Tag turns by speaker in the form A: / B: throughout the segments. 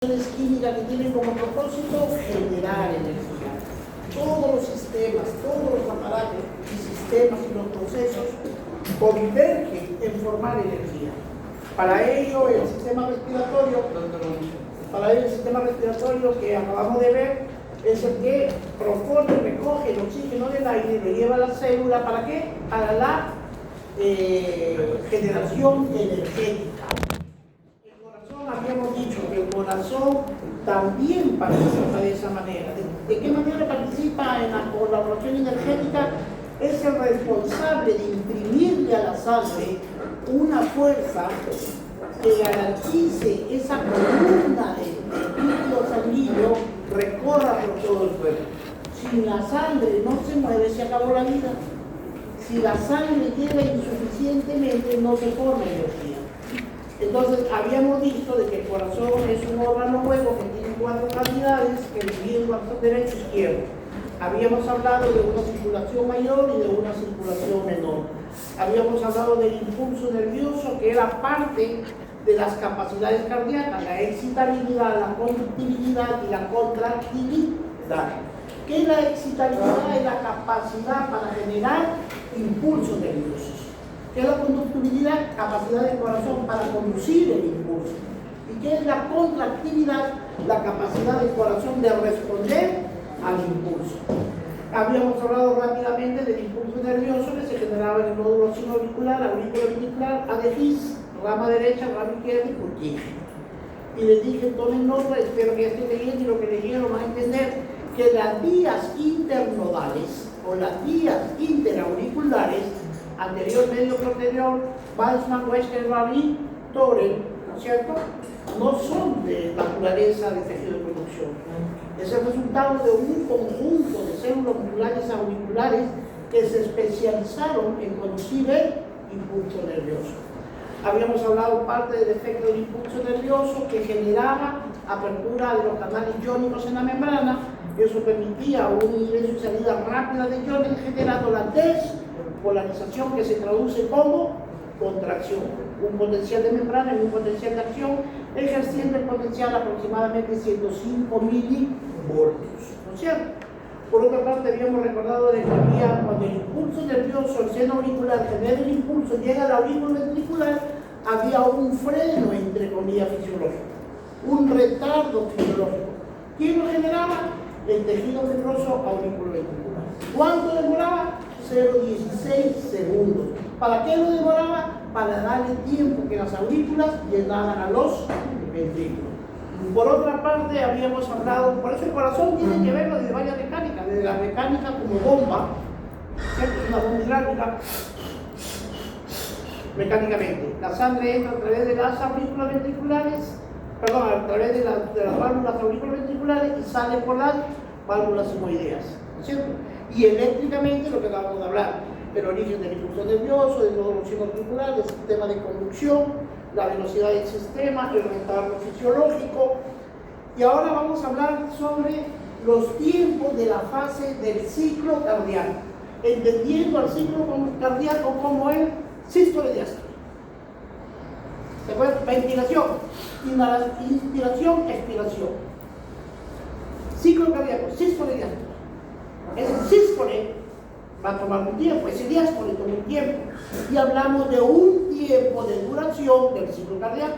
A: químicas que tienen como propósito generar energía. Todos los sistemas, todos los aparatos y sistemas y los procesos convergen en formar energía. Para ello el sistema respiratorio que acabamos de ver es el que propone, recoge el oxígeno del aire y lo lleva a la célula. ¿Para qué? Para la generación energética. Habíamos dicho que el corazón también participa de esa manera. ¿De qué manera participa en la colaboración energética? Es el responsable de imprimirle a la sangre una fuerza que garantice esa columna de líquido sanguíneo recorra por todo el cuerpo. Si la sangre no se mueve, se acabó la vida. Si la sangre llega insuficientemente, no se forma energía. Entonces, habíamos visto de que el corazón es un órgano hueco que tiene 4 cavidades que dividen corazón derecho e izquierdo. Habíamos hablado de una circulación mayor y de una circulación menor. Habíamos hablado del impulso nervioso, que era parte de las capacidades cardíacas, la excitabilidad, la conductibilidad y la contractilidad. ¿Qué es la excitabilidad? Es la capacidad para generar impulsos nerviosos. ¿Qué es la conductibilidad? Capacidad del corazón para conducir el impulso. ¿Y qué es la contractilidad? La capacidad del corazón de responder al impulso. Habíamos hablado rápidamente del impulso nervioso que se generaba en el nódulo sinoauricular, aurículo ventricular, adefis, rama derecha, rama izquierda y Purkinje. Y les dije, tomen nota, espero que estén leyendo y lo que leyeron van a entender que las vías internodales o las vías interauriculares, anterior, medio, posterior, Weissman, Westergaard y Torel, ¿no es cierto? No son de naturaleza de tejido de producción. Es el resultado de un conjunto de células musculares auriculares que se especializaron en conducir el impulso nervioso. Habíamos hablado parte del efecto del impulso nervioso que generaba apertura de los canales iónicos en la membrana. Eso permitía un ingreso y salida rápida de iones, generando la despolarización que se traduce como contracción. Un potencial de membrana y un potencial de acción, ejerciendo el potencial aproximadamente 105 milivoltios, ¿no es cierto? Por otra parte, habíamos recordado de que había, cuando el impulso nervioso, el seno auricular genera el impulso, llega al aurículo ventricular, había un freno, entre comillas, fisiológico, un retardo fisiológico. ¿Quién lo generaba? El tejido nervioso auriculo ventricular. ¿Cuánto demoraba? 0,16 segundos. ¿Para qué lo demoraba? Para darle tiempo que las aurículas llegaran a los ventrículos. Por otra parte, habíamos hablado, por eso el corazón tiene que verlo de varias mecánicas, desde la mecánica como bomba, ¿cierto? Es una bomba hidráulica, mecánicamente. La sangre entra a través de las aurículas ventriculares, perdón, a través de las válvulas auriculoventriculares y sale por las válvulas simoideas, ¿no es cierto? Y eléctricamente, lo que acabamos de hablar, el origen del impulso nervioso, del nódulo sinoauricular, del sistema de conducción, la velocidad del sistema, el retardo fisiológico. Y ahora vamos a hablar sobre los tiempos de la fase del ciclo cardíaco, entendiendo al ciclo cardíaco como el sístole diástole. ¿Se acuerdan? Ventilación, inspiración, expiración. Ciclo cardíaco, sístole diástole. Ese sístole va a tomar un tiempo, ese diástole toma un tiempo. Y hablamos de un tiempo de duración del ciclo cardíaco.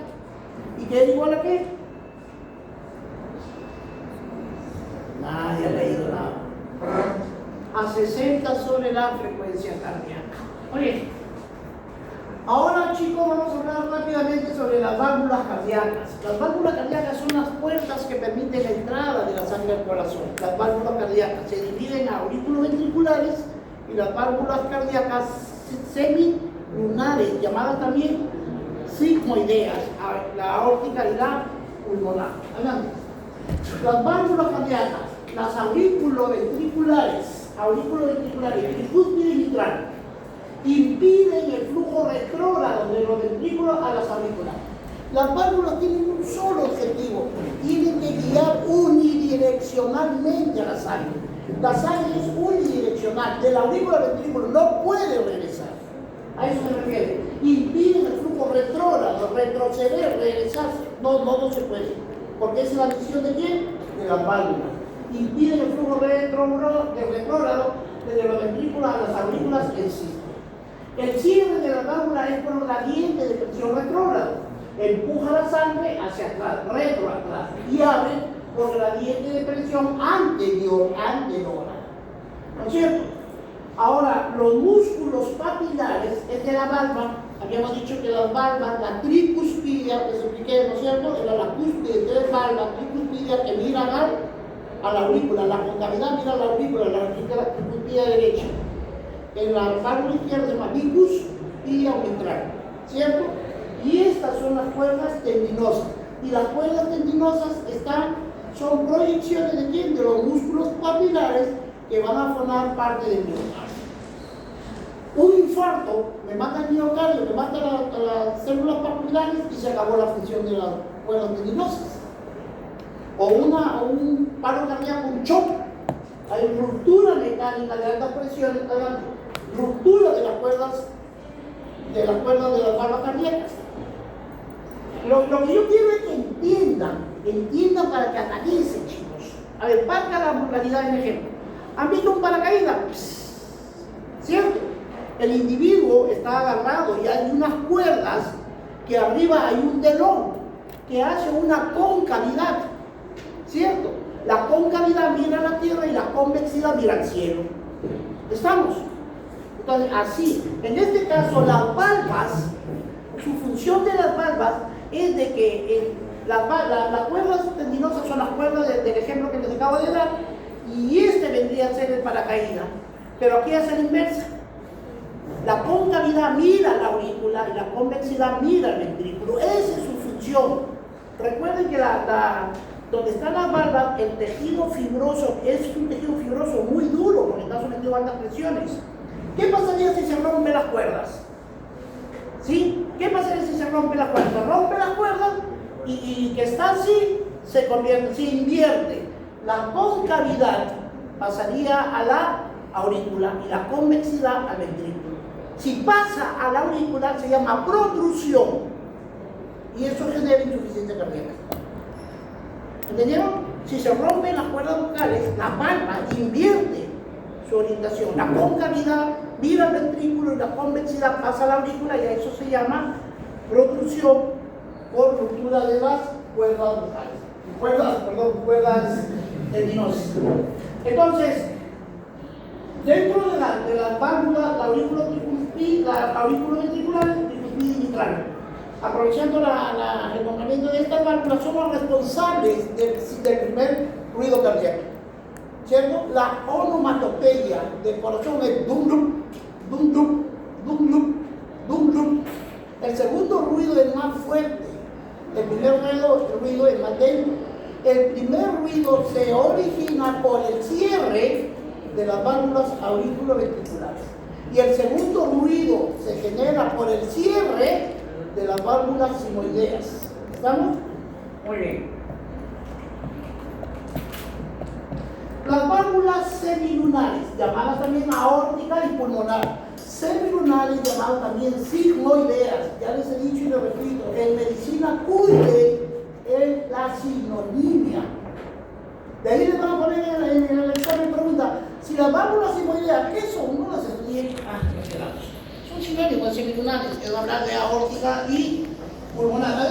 A: ¿Y qué es igual a qué? Nadie ha leído nada. A 60 sobre la frecuencia cardíaca. Oye, ahora chicos vamos a hablar rápidamente sobre las válvulas cardíacas. Las válvulas cardíacas son las puertas que permiten la entrada de la sangre al corazón. Las válvulas cardíacas se dividen en auriculoventriculares y las válvulas cardíacas semilunares, llamadas también sigmoideas, la aórtica y la pulmonar. Adelante. Las válvulas cardíacas, las auriculoventriculares, tricúspide y mitral, impiden el flujo retrógrado de los ventrículos a las aurículas. Las válvulas tienen un solo objetivo, tienen que guiar unidireccionalmente a la sangre. La sangre es unidireccional, de la aurícula al ventrículo no puede regresar. A eso se refiere. Impiden el flujo retrógrado, retroceder, regresar, no se puede. porque es la misión de quién? De las válvulas. Impiden el flujo retrógrado desde los ventrículos a las aurículas en sí. El cierre de la válvula es por un gradiente de presión retrógrado. Empuja la sangre hacia atrás, retro atrás, y abre por gradiente de presión anterior. ¿No es cierto? Ahora, los músculos papilares es de la valva. Habíamos dicho que las valvas, la tricuspidia, que se expliqué, ¿no es cierto? Era la cúspide de tres valvas, tricuspidia, que miran a la aurícula. La concavidad mira a la aurícula, la tricuspidia derecha. En la válvula izquierda se llama bicuspidia mitral, ¿cierto? Y estas son las cuerdas tendinosas. Y las cuerdas tendinosas son proyecciones de quién? De los músculos papilares que van a formar parte del miocardio. Un infarto me mata el miocardio, me mata las células papilares y se acabó la función de las cuerdas tendinosas. O un paro cardíaco, un choque. Hay ruptura mecánica de alta presión, ruptura de las cuerdas de las válvulas cardíacas. Lo que yo quiero es que entiendan para que analicen, chicos. A ver, para la vulgaridad en ejemplo. ¿Han visto un paracaídas? ¿Cierto? El individuo está agarrado y hay unas cuerdas que arriba hay un telón que hace una concavidad, ¿cierto? La concavidad mira a la tierra y la convexidad mira al cielo. ¿Estamos? Entonces, así, en este caso, las valvas, su función de las valvas es de que las cuerdas tendinosas son las cuerdas del ejemplo que les acabo de dar, y este vendría a ser el paracaídas, pero aquí es la inversa. La concavidad mira la aurícula y la convexidad mira el ventrículo. Esa es su función. Recuerden que donde están las valvas, el tejido fibroso es un tejido fibroso muy duro porque está sometido a altas presiones. ¿Qué pasaría si se rompen las cuerdas? ¿Sí? ¿Qué pasaría si se rompen las cuerdas? Se rompen las cuerdas y que está así, se invierte. La concavidad pasaría a la aurícula y la convexidad al ventrículo. Si pasa a la aurícula se llama protrusión y eso genera insuficiencia cardíaca. ¿Entendieron? Si se rompen las cuerdas vocales, la valva invierte su orientación. La concavidad mira al ventrículo y la convexidad pasa a la aurícula y a eso se llama protrusión por ruptura de las cuerdas vocales. Cuerdas tendinosas. Entonces, dentro de las válvulas, la aurícula ventricular, tricuspidia y mitral. Aprovechando el nombramiento de estas válvulas, son los responsables del primer ruido cardíaco. ¿Cierto? La onomatopeya del corazón es dum dum, dum dum, dum dum, dum dum. El segundo ruido es más fuerte. El primer ruido es más lento. El primer ruido se origina por el cierre de las válvulas auriculoventriculares. Y el segundo ruido se genera por el cierre de las válvulas simoideas. ¿Estamos? Muy bien. Las válvulas semilunares, llamadas también aórtica y pulmonar. Semilunares, llamadas también sigmoideas. Ya les he dicho y lo repito, en medicina cuide es la sinonimia. De ahí les van a poner en el examen pregunta, si las válvulas sigmoideas, ¿qué son? No las estudié. Son sinónimos semilunares, es hablar de aórtica y pulmonar.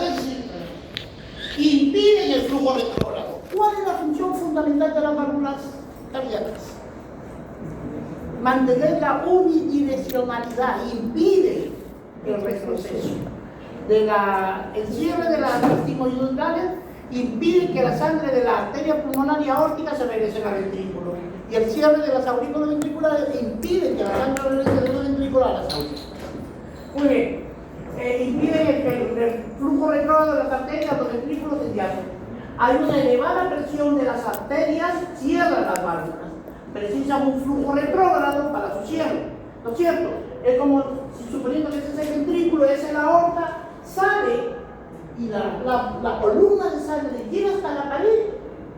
A: Impiden el flujo retrógrado. ¿Cuál es la función fundamental de las válvulas cardíacas? Mantener la unidireccionalidad, impide el retroceso. El cierre de las sigmoidales impide que la sangre de la arteria pulmonar y aórtica se regrese al ventrículo. Y el cierre de las aurículas ventriculares impide que la sangre regrese de los ventrículos a las aurículas. Muy bien. Impide el flujo retrógrado de las arterias a los ventrículos medianos. Hay una elevada presión de las arterias, cierran las válvulas. Precisan un flujo retrógrado para su cierre. ¿No es cierto? Es como si suponiendo que ese es el ventrículo, esa es la aorta, sale y la columna de sangre llega hasta la pared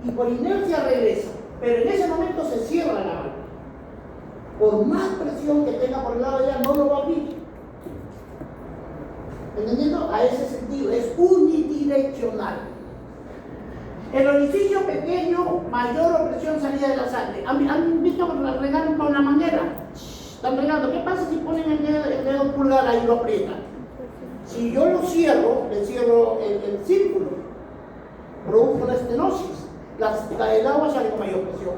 A: y por inercia regresa. Pero en ese momento se cierra la válvula. Por más presión que tenga por el lado de allá, no lo va a abrir. ¿Entendiendo? A ese sentido, es unidireccional. El orificio pequeño, mayor opresión salida de la sangre. ¿Han visto que regan con la manguera? Están regando. ¿Qué pasa si ponen el dedo pulgar ahí y lo aprietan? Si yo lo cierro, le cierro el círculo, produzco la estenosis. El agua sale con mayor presión.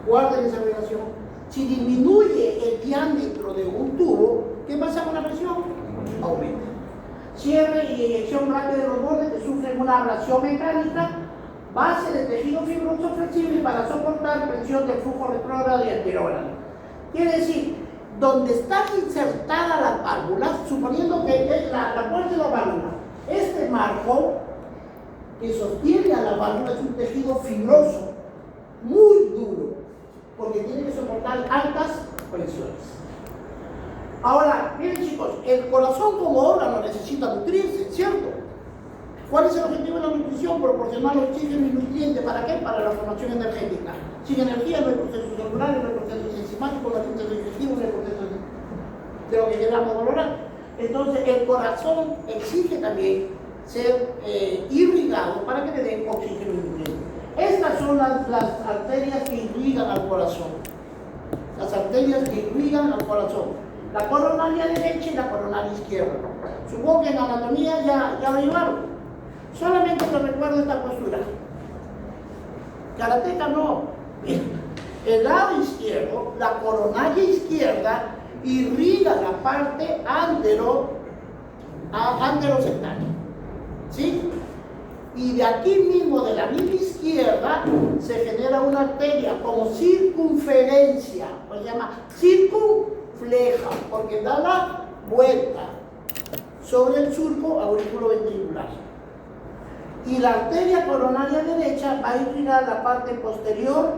A: Guarden esa relación. Si disminuye el diámetro de un tubo, ¿qué pasa con la presión? Aumenta. Cierre y eyección rápida de los bordes que sufren una abrasión mecánica, base de tejido fibroso flexible para soportar presión del flujo retrógrado y anterógrado. Quiere decir, donde están insertadas las válvulas, suponiendo que la puerta de la válvula, este marco que sostiene a la válvula es un tejido fibroso, muy duro, porque tiene que soportar altas presiones. Ahora, miren chicos, el corazón como órgano necesita nutrirse, ¿cierto? ¿Cuál es el objetivo de la nutrición? Proporcionar oxígeno y nutrientes. ¿Para qué? Para la formación energética. Sin energía no hay procesos celulares, no hay procesos enzimáticos, no hay procesos digestivos, no hay procesos de lo que queramos valorar. Entonces, el corazón exige también ser irrigado para que le den oxígeno y nutrientes. Estas son las arterias que irrigan al corazón. Las arterias que irrigan al corazón. La coronaria derecha y la coronaria izquierda. Supongo que en anatomía ya lo llevaron. Solamente te recuerdo esta postura. Karateka no. El lado izquierdo, la coronaria izquierda, irriga la parte anterosectaria. ¿Sí? Y de aquí mismo, de la misma izquierda, se genera una arteria como circunferencia, pues se llama circunfleja, porque da la vuelta sobre el surco auriculoventricular. Y la arteria coronaria derecha va a irrigar la parte posterior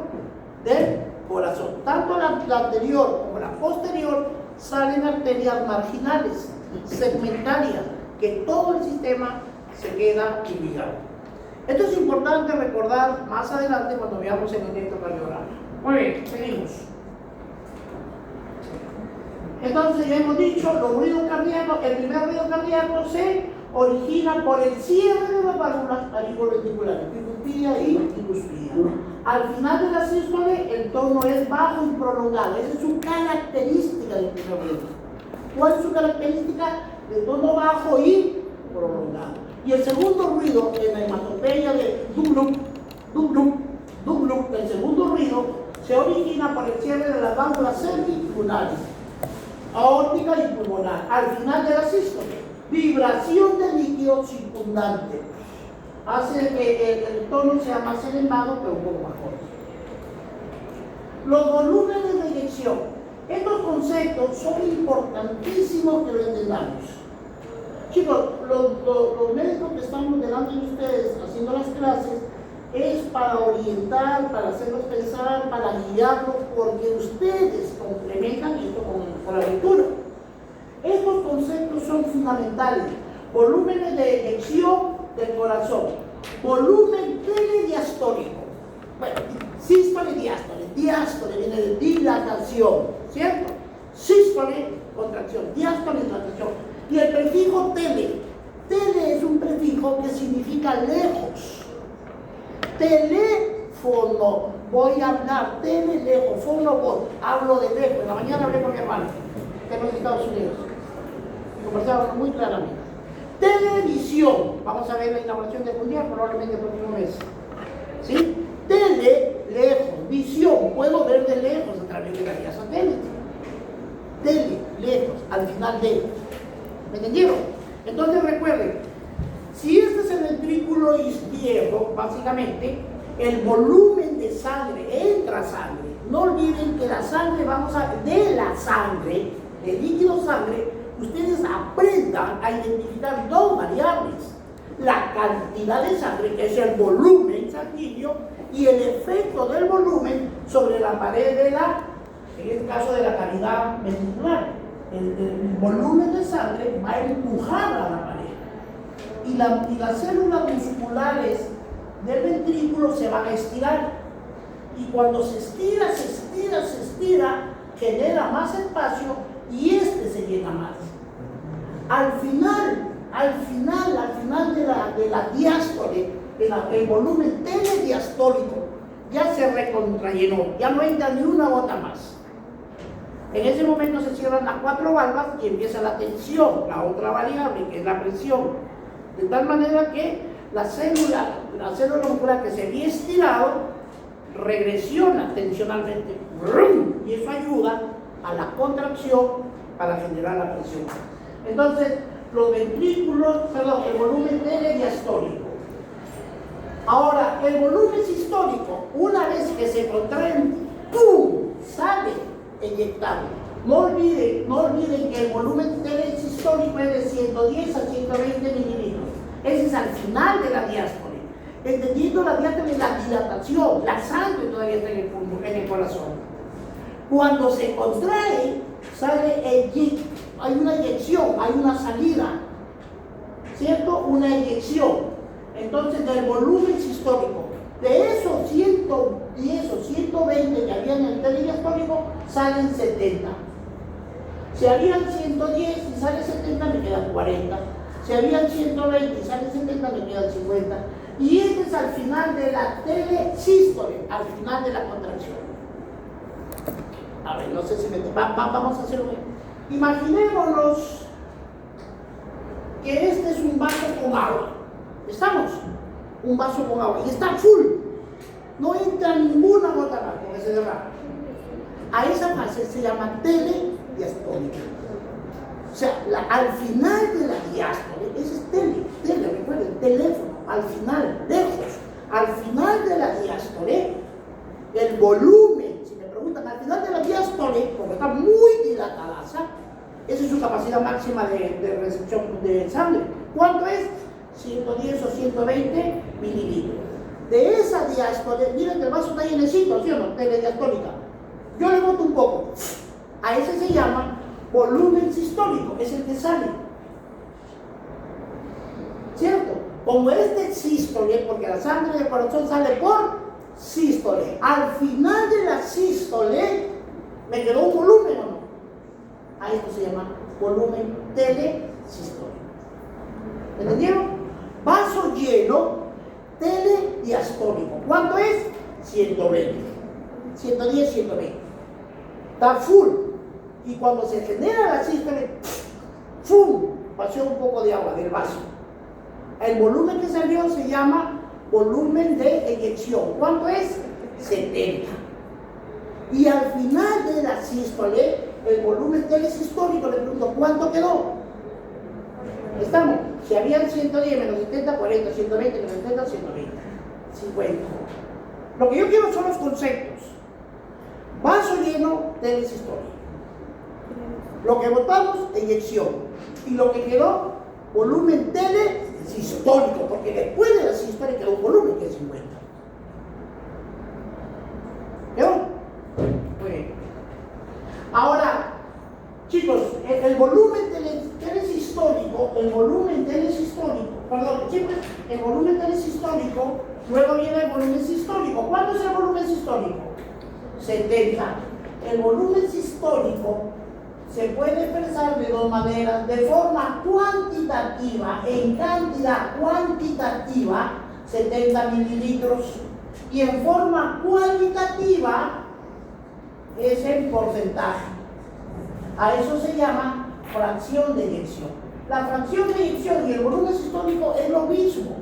A: del corazón. Tanto la anterior como la posterior salen arterias marginales, segmentarias, que todo el sistema se queda irrigado. Esto es importante recordar más adelante cuando veamos el electrocardiograma. Muy bien, seguimos. Entonces ya hemos dicho, los ruidos cardíacos, el primer ruido cardíaco se origina por el cierre de las válvulas auriculoventriculares, epicondria y inducida. Al final de la sístole, el tono es bajo y prolongado. Esa es su característica del primer ruido. ¿Cuál es su característica? De tono bajo y prolongado. Y el segundo ruido, en la hematopedia de dum-dum, dum-dum, dum-dum, el segundo ruido se origina por el cierre de las válvulas semipulmonares, aórtica y pulmonar, al final de la sístole. Vibración del líquido circundante hace que el tono sea más elevado, pero un poco más corto. Los volúmenes de eyección. Estos conceptos son importantísimos que lo entendamos. Chicos, los médicos que estamos delante de ustedes haciendo las clases es para orientar, para hacerlos pensar, para guiarlos, porque ustedes complementan esto con la lectura. Estos conceptos son fundamentales. Volúmenes de eyección del corazón, volumen telediastólico. Bueno, sístole y diástole. Diástole viene de dilatación, ¿cierto? Sístole, contracción. Diástole, contracción. Y el prefijo tele. Tele es un prefijo que significa lejos. Teléfono. Voy a hablar. Tele, lejos. Fono, voz. Hablo de lejos. En la mañana hablé con mi hermano, que es de Estados Unidos. Y conversábamos muy claramente. Televisión. Vamos a ver la inauguración del mundial, probablemente el próximo mes. ¿Sí? Tele, lejos. Visión. Puedo ver de lejos a través de la vía satélite. Tele, lejos. Al final de. ¿Me entendieron? Entonces recuerden, si este es el ventrículo izquierdo, básicamente, el volumen de sangre, entra sangre. No olviden que la sangre, de la sangre, del líquido sangre, ustedes aprendan a identificar dos variables. La cantidad de sangre, que es el volumen sanguíneo, y el efecto del volumen sobre la pared en el caso de la cavidad ventricular. El volumen de sangre va a empujar a la pared y las células musculares del ventrículo se van a estirar, y cuando se estira, genera más espacio y este se llena más. Al final de la diástole, el volumen telediastólico ya se recontrallenó, ya no entra ni una gota más. En ese momento se cierran las 4 valvas y empieza la tensión, la otra variable que es la presión, de tal manera que la célula muscular que se había estirado regresiona tensionalmente, y eso ayuda a la contracción para generar la presión. Entonces, los ventrículos, el volumen telediastólico. Ahora, el volumen sistólico, una vez que se contraen, ¡pum!, sale eyectado. No olviden que el volumen telesistólico es de 110 a 120 mililitros. Ese es al final de la diástole. Entendiendo la diástole, la dilatación, la sangre todavía está en el corazón. Cuando se contrae, sale hay una eyección, hay una salida, ¿cierto? Una eyección. Entonces, del volumen sistólico, de esos 110 o 120 que había en el telediastólico, salen 70. Si habían 110 y sale 70, me quedan 40. Si habían 120 y sale 70, me quedan 50. Y este es al final de la telesístole, al final de la contracción. A ver, no sé si vamos a hacerlo bien. Imaginémonos que este es un vaso con agua. ¿Estamos? Un vaso con agua y está full. No entra ninguna gota más porque se derrama. A esa fase se llama telediastólica. O sea, al final de la diástole, ese es tele, recuerden, teléfono, al final, lejos. Al final de la diástole, el volumen, si me preguntan, al final de la diástole, porque está muy dilatada, esa es su capacidad máxima de recepción de sangre. ¿Cuánto es? 110 o 120 mililitros. De esa diástole, miren que el vaso está llenecito, ¿sí o no? Telediastólica. Yo le boto un poco. A ese se llama volumen sistólico, es el que sale. ¿Cierto? Como este sístole, porque la sangre del corazón sale por sístole. Al final de la sístole, ¿me quedó un volumen o no? A esto se llama volumen telesistólico. ¿Entendieron? Vaso lleno telediastólico. ¿Cuánto es? 120. 110, 120. Está full. Y cuando se genera la sístole, ¡fum!, pasó un poco de agua del vaso. El volumen que salió se llama volumen de eyección. ¿Cuánto es? 70. Y al final de la sístole, el volumen telesistólico, le pregunto, ¿cuánto quedó? Estamos, si habían 110 menos 70, 40, 120 menos 70, 120, 50. Lo que yo quiero son los conceptos. Vaso lleno, telesistólico. Lo que botamos, eyección. Y lo que quedó, volumen telesistólico, porque después de la sístole quedó un volumen que es 50. ¿Veo? Muy bien. Ahora, chicos, el volumen telesistólico, siempre el volumen telesistólico, luego viene el volumen sistólico. ¿Cuánto es el volumen sistólico? 70. El volumen sistólico se puede expresar de dos maneras: de forma cuantitativa, en cantidad cuantitativa, 70 mililitros, y en forma cualitativa es en porcentaje. A eso se llama fracción de eyección. La fracción de eyección y el volumen sistólico es lo mismo,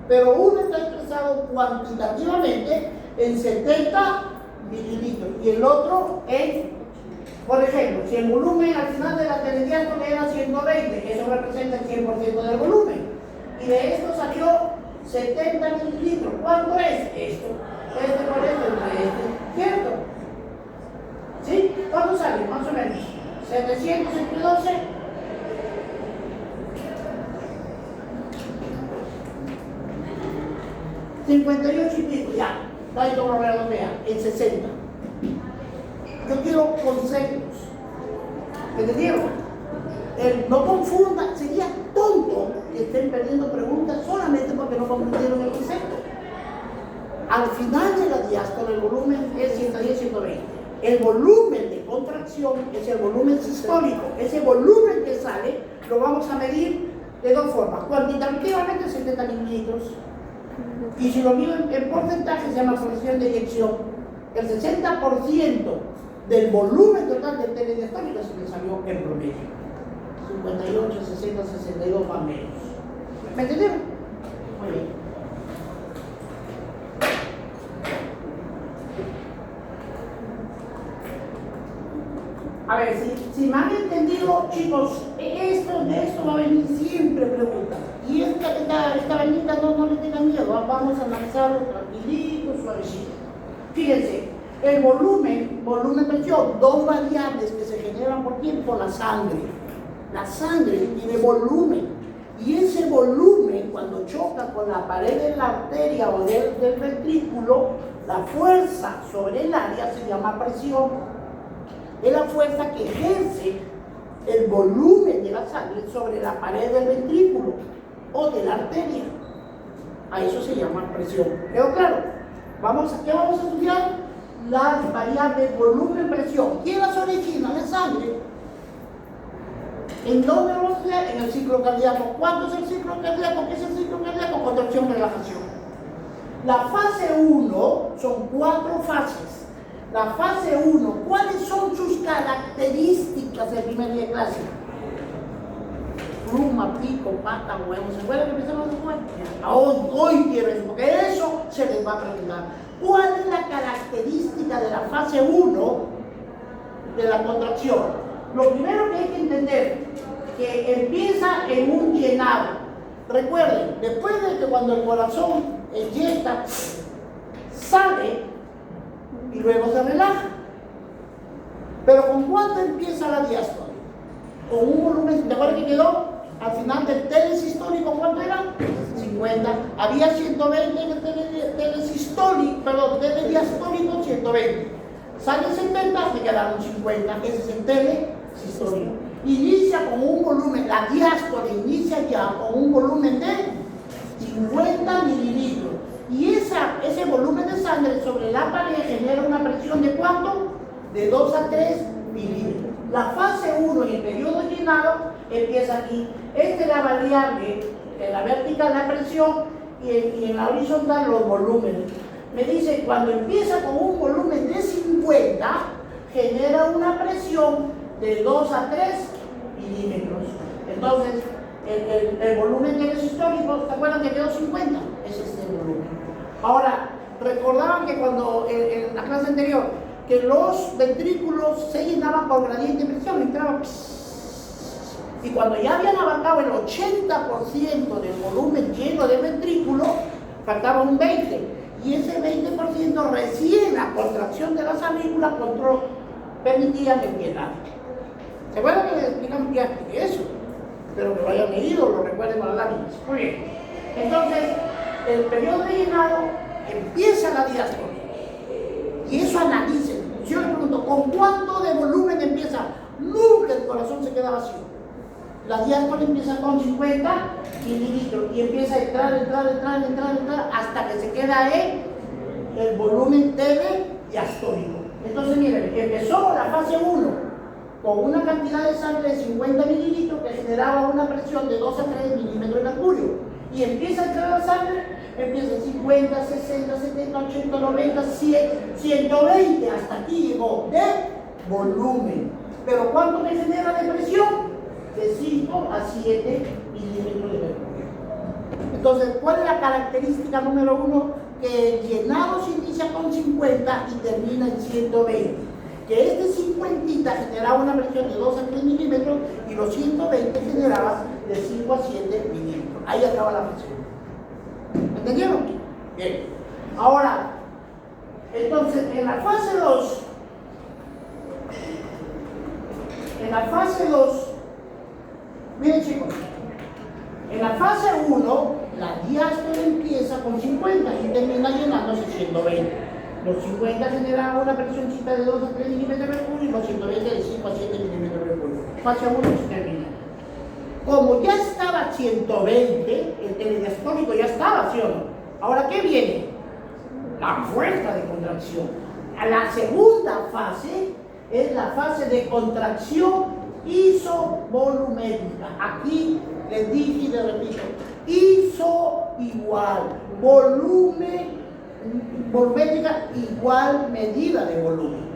A: pero uno está expresado cuantitativamente en 70 mililitros y el otro en, por ejemplo, si el volumen al final de la telediástole era 120, eso representa el 100% del volumen, y de esto salió 70 mililitros. ¿Cuánto es esto? Este por esto entre este, ¿cierto? ¿Sí? ¿Cuánto sale? Más o menos 700 entre 12. 58 y pico, ya. Ahí lo redondea, en 60. Yo quiero conceptos. ¿Entendieron? No confundan, sería tonto que estén perdiendo preguntas solamente porque no comprendieron el concepto. Al final de la diástole el volumen es 110, 120. El volumen de contracción es el volumen sistólico. Ese volumen que sale lo vamos a medir de dos formas: cuantitativamente 70 mililitros Y si lo mido en porcentaje, se llama presión de eyección. El 60% del volumen total del telediastólico se me salió en promedio. 58, 60, 62 más o menos. ¿Me entendieron? Muy bien. A ver, si me han entendido, chicos, de esto va a venir siempre preguntas. Y esta vainita no le tengan miedo, vamos a analizarlo tranquilito, suavecito. Fíjense, el volumen, presión, dos variables que se generan por tiempo, la sangre. La sangre tiene volumen. Y ese volumen, cuando choca con la pared de la arteria o del ventrículo, la fuerza sobre el área se llama presión. Es la fuerza que ejerce el volumen de la sangre sobre la pared del ventrículo o de la arteria. A eso se llama presión. ¿Quedó claro? ¿Qué vamos a estudiar? Las variables volumen, presión. ¿Quién las origina? La sangre. ¿En dónde vamos a estudiar? En el ciclo cardíaco. ¿Cuánto es el ciclo cardíaco? ¿Qué es el ciclo cardíaco? Contracción, relajación. La fase 1 son 4 fases. La fase 1, ¿cuáles son sus características del primer día de clase? Pluma, pico, pata, huevo. ¿Se acuerdan que empezamos después? Hoy quiero eso, porque eso se les va a preguntar. ¿Cuál es la característica de la fase 1 de la contracción? Lo primero que hay que entender, que empieza en un llenado. Recuerden, después de que cuando el corazón eyecta, sale y luego se relaja. Pero ¿con cuánto empieza la diástole? Con un volumen, ¿te acuerdas que quedó? Al final del telesistólico, ¿cuánto era? 50. Había 120 en el telediastólico, 120. Sale 70, me quedaron 50. Ese es el telesistólico. Inicia con un volumen, la diástole inicia ya con un volumen de 50 mililitros. Y ese volumen de sangre sobre la pared genera una presión de ¿cuánto? De 2 a 3 milímetros. La fase 1 en el periodo llenado empieza aquí. Esta es la variable, en la vertical la presión y en la horizontal los volúmenes. Me dice, cuando empieza con un volumen de 50, genera una presión de 2 a 3 milímetros. Entonces, el volumen de los históricos, ¿te acuerdan que quedó 50? Ese es el volumen. Ahora, recordaban que cuando en la clase anterior, que los ventrículos se llenaban por gradiente de presión, entraban y cuando ya habían abarcado el 80% del volumen lleno de ventrículo, faltaba un 20%. Y ese 20% recién la contracción de las aurículas permitía llenar. ¿Se acuerdan que les explicamos ya eso? Pero que lo hayan leído, lo recuerden con las láminas. Muy bien. Entonces, el periodo de llenado empieza la diástole. Y eso analicen. Yo les pregunto, ¿con cuánto de volumen empieza? Nunca el corazón se queda vacío. La diástole empieza con 50 mililitros y empieza a entrar hasta que se queda en el volumen telediastólico. Entonces, miren, empezó la fase 1 con una cantidad de sangre de 50 mililitros que generaba una presión de 2 a 3 milímetros de mercurio. Y empieza a entrar la sangre, empieza 50, 60, 70, 80, 90, 100, 120, hasta aquí llegó de volumen. Pero ¿cuánto me genera de presión? De 5 a 7 milímetros de mercurio. Entonces, ¿cuál es la característica número 1? Que el llenado se inicia con 50 y termina en 120. Que este 50 generaba una presión de 2 a 3 milímetros y los 120 generaba de 5 a 7 milímetros. Ahí acaba la presión. ¿Entendieron? Bien. Ahora, entonces, en la fase 2, miren chicos, en la fase 1, la diástole empieza con 50 y termina llenándose 120. Los 50 generaban una presioncita de 2 a 3 milímetros de mercurio y los 120 de 5 a 7 milímetros de mercurio. Fase 1 se termina. Como ya estaba 120, el telediastólico ya estaba, ¿sí o no? Ahora, ¿qué viene? La fuerza de contracción. A la segunda fase es la fase de contracción isovolumétrica. Aquí les dije y les repito, ISO igual, volumen, volumétrica igual medida de volumen.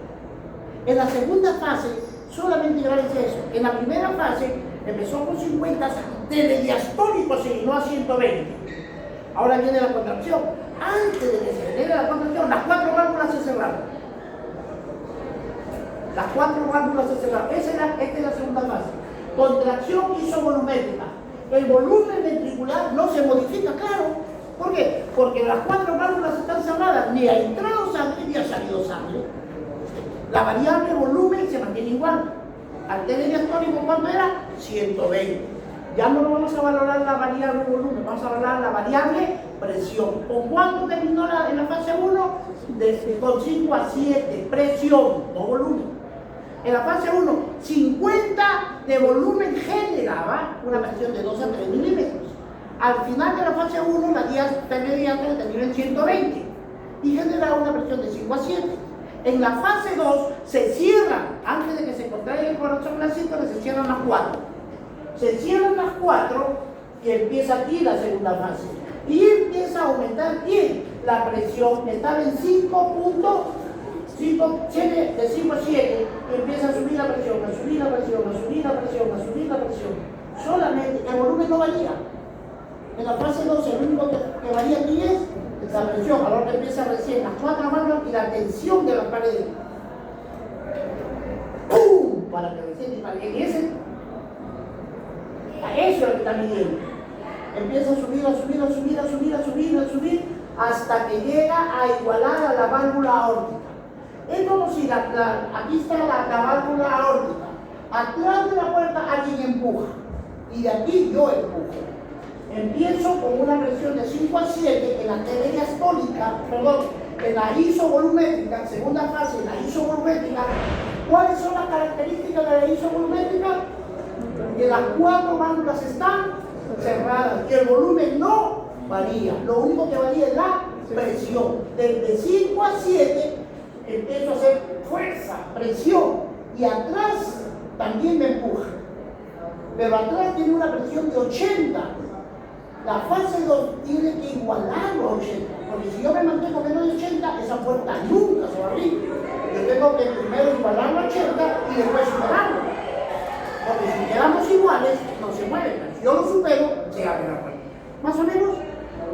A: En la segunda fase, solamente grábense eso. En la primera fase empezó con 50, telediastólico se llenó a 120. Ahora viene la contracción. Antes de que se genere la contracción, las 4 válvulas se cerraron. Las 4 válvulas se cerraron. Esta es la segunda fase. Contracción isovolumétrica. El volumen ventricular no se modifica, claro. ¿Por qué? Porque las 4 válvulas están cerradas. Ni ha entrado sangre ni ha salido sangre. La variable volumen se mantiene igual. Al telediastólico, ¿cuánto era? 120. Ya no vamos a valorar la variable volumen, vamos a valorar la variable presión. ¿Con cuánto terminó en la fase 1? Con 5 a 7, presión, no volumen. En la fase 1, 50 de volumen generaba una presión de 2 a 3 milímetros. Al final de la fase 1, la telediastole terminó en 120 y generaba una presión de 5 a 7. En la fase 2 se cierran, antes de que se contraiga el corazón la sístole, se cierran las 4. Se cierran las 4 y empieza aquí la segunda fase. Y empieza a aumentar bien la presión. Estaba en 5.5, de 5 a 7, y empieza a subir la presión, a subir la presión, a subir la presión, a subir la presión. Solamente el volumen no varía. En la fase 2 el único que varía aquí es la presión, a la hora que empieza recién las 4 válvulas y la tensión de las paredes. ¡Pum! Para que recién dispare. En ese, a eso es lo que está midiendo. Empieza a subir, a subir, a subir, a subir, a subir, a subir, hasta que llega a igualar a la válvula aórtica. Es como si aquí está la válvula aórtica. Atrás de la puerta alguien empuja. Y de aquí yo empujo. Empiezo con una presión de 5 a 7 en la telediastólica, en la isovolumétrica, segunda fase, en la isovolumétrica. ¿Cuáles son las características de la isovolumétrica? Que las 4 válvulas están cerradas y el volumen no varía. Lo único que varía es la presión. Desde 5 a 7 empiezo a hacer fuerza, presión, y atrás también me empuja. Pero atrás tiene una presión de 80. La fase 2 tiene que igualarlo a 80, porque si yo me mantengo menos de 80, esa puerta nunca se va a abrir. Yo tengo que primero igualarlo a 80 y después superarlo. Porque si quedamos iguales, no se mueve. Si yo lo supero, se abre la puerta. ¿Más o menos?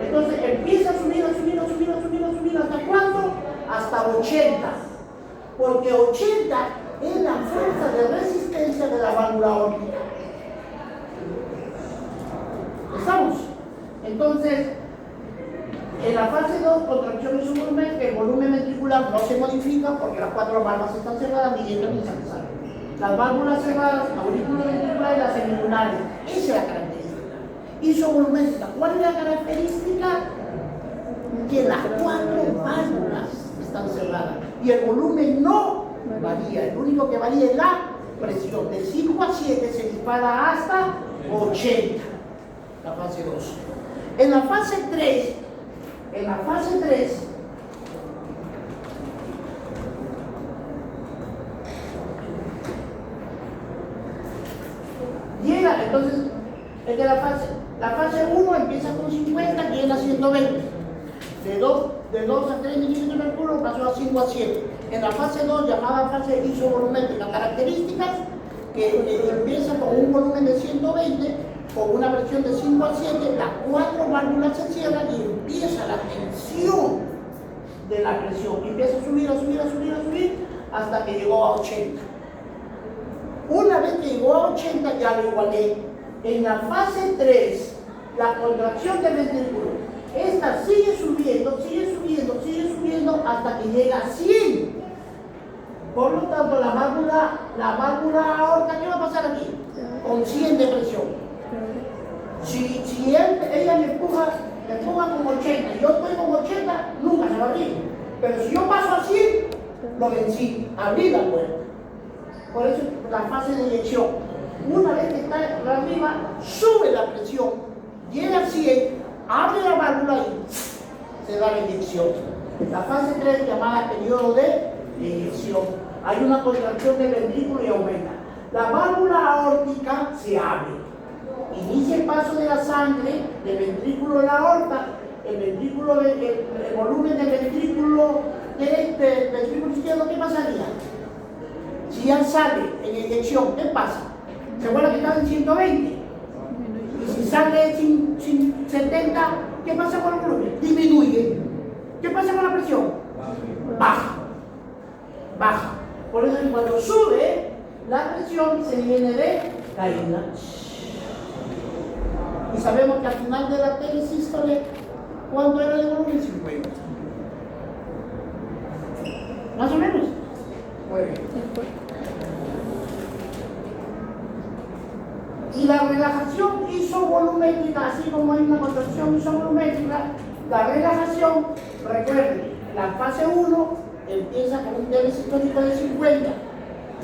A: Entonces empieza a subir, a subir, a subir, a subir, a subir. ¿Hasta cuánto? Hasta 80. Porque 80 es la fuerza de resistencia de la válvula aórtica. ¿Estamos? Entonces, en la fase 2, contracción isovolumétrica, el volumen ventricular no se modifica porque las 4 válvulas están cerradas ni entran ni salen. Las válvulas cerradas, aurículo ventricular y las semilunares. Esa es la característica. Isovolumétrica. ¿Cuál es la característica? Que las 4 válvulas están cerradas y el volumen no varía. El único que varía es la presión. De 5 a 7 se dispara hasta 80. La fase 2. En la fase 3, llega, entonces, es que la fase 1 empieza con 50, llega a 120. De 2 a 3 milímetros de mercurio pasó a 5 a 7. En la fase 2, llamada fase isovolumétrica, características que empieza con un volumen de 120, con una presión de 5 a 7, las 4 válvulas se cierran y empieza la tensión de la presión. Y empieza a subir, a subir, a subir, a subir, hasta que llegó a 80. Una vez que llegó a 80 ya lo igualé. En la fase 3, la contracción del ventrículo, esta sigue subiendo, sigue subiendo, sigue subiendo hasta que llega a 100. Por lo tanto, la válvula aorta, ¿qué va a pasar aquí? Con 100 de presión. Si ella me empuja con 80 y yo estoy con 80, nunca se va a abrir. Pero si yo paso a 100, lo vencí, abrí la puerta. Por eso la fase de eyección. Una vez que está arriba, sube la presión, llega a 100, abre la válvula y se da la eyección. La fase 3, llamada periodo de eyección. Hay una contracción del ventrículo y aumenta. La válvula aórtica se abre. inicia el paso de la sangre del ventrículo de la aorta, el volumen del ventrículo izquierdo, ¿qué pasaría? Si ya sale en eyección, ¿qué pasa? ¿Se acuerda que está en 120? Y si sale sin 70, ¿qué pasa con el volumen? Disminuye. ¿Qué pasa con la presión? Baja. Baja. Por eso cuando sube, la presión se viene de caída. Y sabemos que al final de la telesístole, ¿cuánto era el volumen? 50. ¿Más o menos? Muy bien. Y la relajación isovolumétrica, así como hay una contracción isovolumétrica, la relajación, recuerden, la fase 1 empieza con un telesistólico de 50,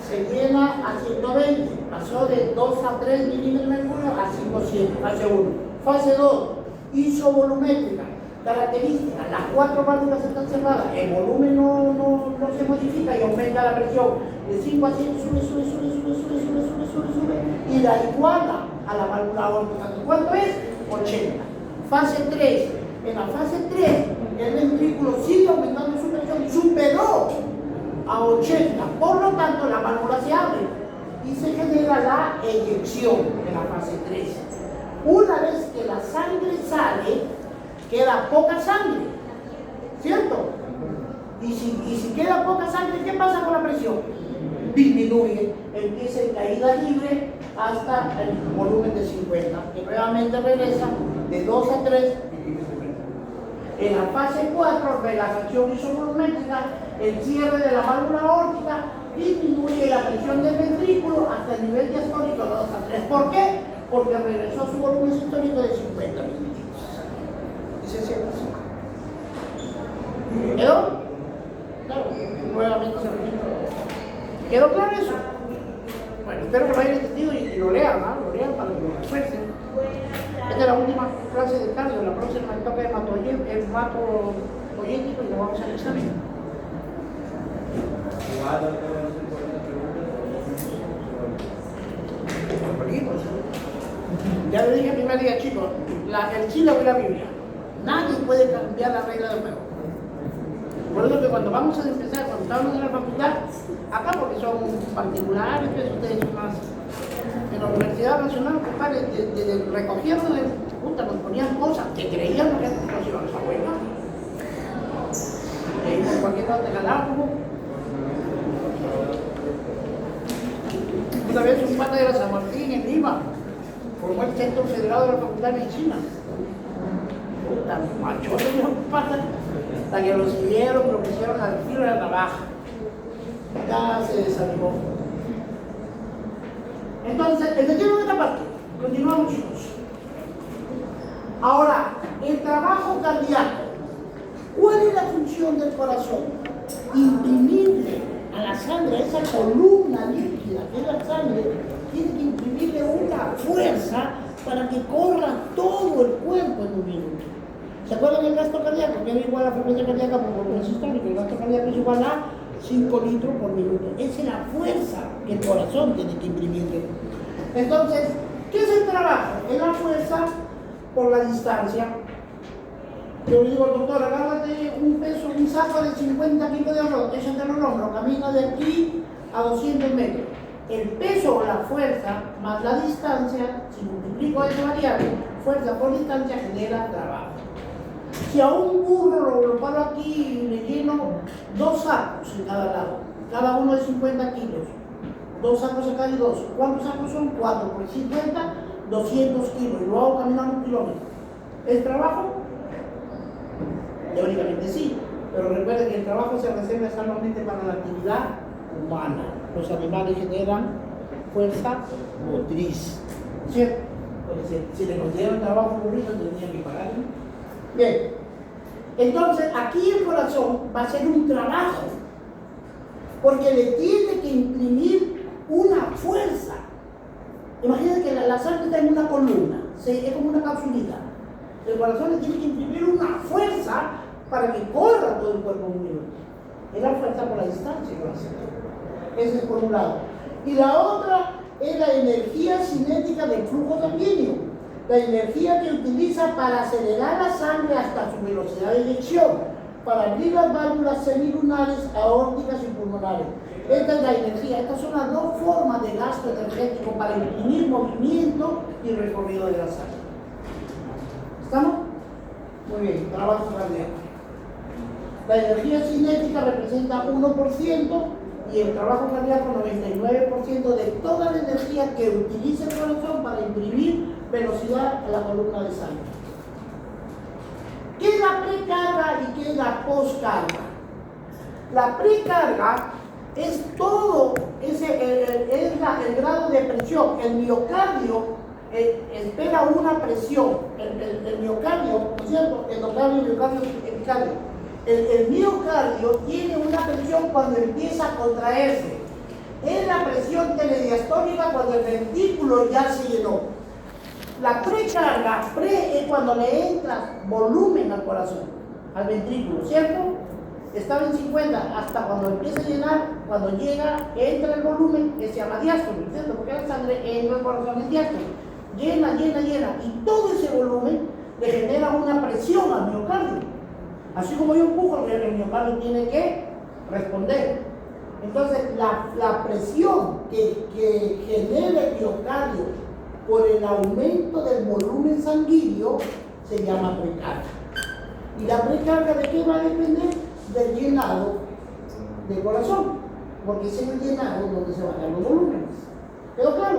A: se llena a 120, pasó de 2 a 3 milímetros de mercurio a 500, fase 1. Fase 2, isovolumétrica, característica, las 4 válvulas están cerradas, el volumen no se modifica y aumenta la presión. De 5 a 100 sube y la iguala a la válvula aórtica. ¿Cuánto es? 80. Fase 3. En la fase 3, el ventrículo sigue aumentando su presión, superó a 80. Por lo tanto, la válvula se abre y se genera la eyección en la fase 3. Una vez que la sangre sale, queda poca sangre, ¿cierto? Y si queda poca sangre, ¿qué pasa con la presión? Disminuye, empieza en caída libre hasta el volumen de 50, que nuevamente regresa de 2 a 3 milímetros. En la fase 4, relajación isovolumétrica, el cierre de la válvula aórtica disminuye la presión del ventrículo hasta el nivel diastólico de 2 a 3. ¿Por qué? Porque regresó a su volumen sistólico de 50 milímetros. Y se siente así. ¿Quedó? Claro, nuevamente se repite. ¿Quedó claro eso? Bueno, espero que lo hayan entendido y lo lean, ¿no? Lo lean para que lo refuercen. Esta es la última clase de cardio, la próxima me toca hematopoyético y lo vamos al examen. Ya lo dije el primer día, chicos, el sílabo y la Biblia. Nadie puede cambiar la regla del juego. Por eso que cuando vamos a empezar, cuando estamos en la facultad, acá porque son particulares, que ustedes son más. En la Universidad Nacional, compadre, recogieron de puta, nos ponían cosas que creían que eran situaciones abuelas. Y por cualquier lado te ganábamos. Una vez un pata de la San Martín en Lima formó el Centro Federado de la Facultad de Medicina. Puta, machotes de un pata. Hasta que lo siguieron, lo pusieron al filo de la navaja. Ya se desanimó. Entonces, entendieron esta parte. Continuamos, chicos. Ahora, el trabajo cardíaco. ¿Cuál es la función del corazón? Imprimirle a la sangre, a esa columna líquida que es la sangre, tiene que imprimirle una fuerza para que corra todo el cuerpo en un minuto. ¿Se acuerdan del gasto cardíaco? Que era igual a la frecuencia cardíaca por volumen sistólico. El gasto cardíaco es igual a 5 litros por minuto. Esa es la fuerza que el corazón tiene que imprimirle. Entonces, ¿qué es el trabajo? Es la fuerza por la distancia. Yo le digo al doctor, agárrate un peso, un saco de 50 kilos de arroz, échate en el hombro, camina de aquí a 200 metros. El peso o la fuerza más la distancia, si multiplico esa variable, fuerza por distancia genera trabajo. Si a un burro lo paro aquí y le lleno 2 sacos en cada lado, cada uno de 50 kilos, 2 sacos acá y 2, ¿cuántos sacos son? 4 por 50, 200 kilos, y lo hago caminando 1 kilómetro. ¿Es trabajo? Teóricamente sí, pero recuerden que el trabajo se reserva solamente para la actividad humana. Los animales generan fuerza motriz, ¿cierto? Entonces, si le consideran trabajo público, tendrían que pagar. Bien, entonces aquí el corazón va a ser un trabajo, porque le tiene que imprimir una fuerza. Imagínense que la sangre está en una columna, es como una capsulita. El corazón le tiene que imprimir una fuerza para que corra todo el cuerpo en un minuto. Es la fuerza por la distancia que va a hacer. Ese es por un lado. Y la otra es la energía cinética del flujo sanguíneo, la energía que utiliza para acelerar la sangre hasta su velocidad de eyección, para abrir las válvulas semilunares, aórticas y pulmonares. Esta es la energía, estas son las dos formas de gasto energético para imprimir movimiento y recorrido de la sangre. ¿Estamos? Muy bien, trabajo cardíaco. La energía cinética representa 1% y el trabajo cardíaco 99% de toda la energía que utiliza el corazón para imprimir velocidad a la columna de sangre. ¿Qué es la precarga y qué es la poscarga? La precarga es todo, es el grado de presión. El miocardio espera una presión. El miocardio, ¿no es cierto? Endocardio, miocardio, epicardio. El miocardio tiene una presión cuando empieza a contraerse. Es la presión telediastólica cuando el ventrículo ya se llenó. La precarga, es cuando le entra volumen al corazón, al ventrículo, ¿cierto? Estaba en 50 hasta cuando empieza a llenar, cuando llega, entra el volumen, que se llama diástole, ¿cierto? Porque la sangre entra al corazón en diástole. Llena, llena, llena. Y todo ese volumen le genera una presión al miocardio. Así como yo empujo, el miocardio tiene que responder. Entonces, la presión que genera el miocardio por el aumento del volumen sanguíneo se llama precarga. ¿Y la precarga de qué va a depender? Del llenado del corazón, porque es en el llenado donde se van a dar los volúmenes. ¿Quedó claro?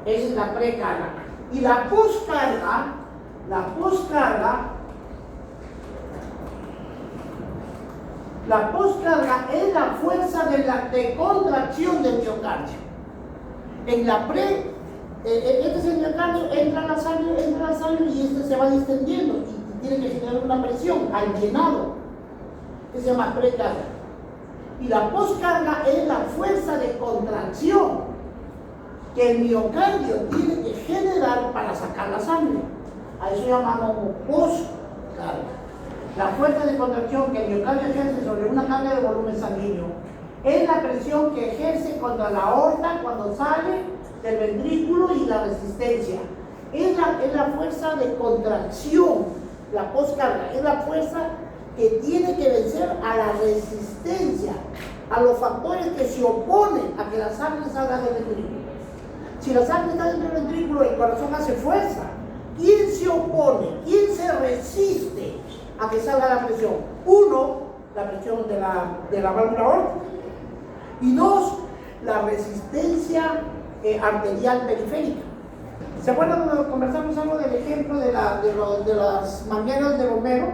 A: Esa es la precarga. Y la poscarga es la fuerza de contracción del miocardio. En la este es el miocardio, entra la sangre y este se va distendiendo y tiene que generar una presión al llenado, que se llama precarga. Y la poscarga es la fuerza de contracción que el miocardio tiene que generar para sacar la sangre. A eso llamamos poscarga. La fuerza de contracción que el miocardio ejerce sobre una carga de volumen sanguíneo es la presión que ejerce contra la aorta cuando sale del ventrículo y la resistencia. Es la fuerza de contracción, la poscarga, es la fuerza que tiene que vencer a la resistencia, a los factores que se oponen a que la sangre salga del ventrículo. Si la sangre está dentro del ventrículo, el corazón hace fuerza. ¿Quién se opone? ¿Quién se resiste a que salga la presión? Uno, la presión de la válvula aórtica. Y dos, la resistencia arterial periférica. ¿Se acuerdan cuando conversamos algo del ejemplo de las mangueras de bombero?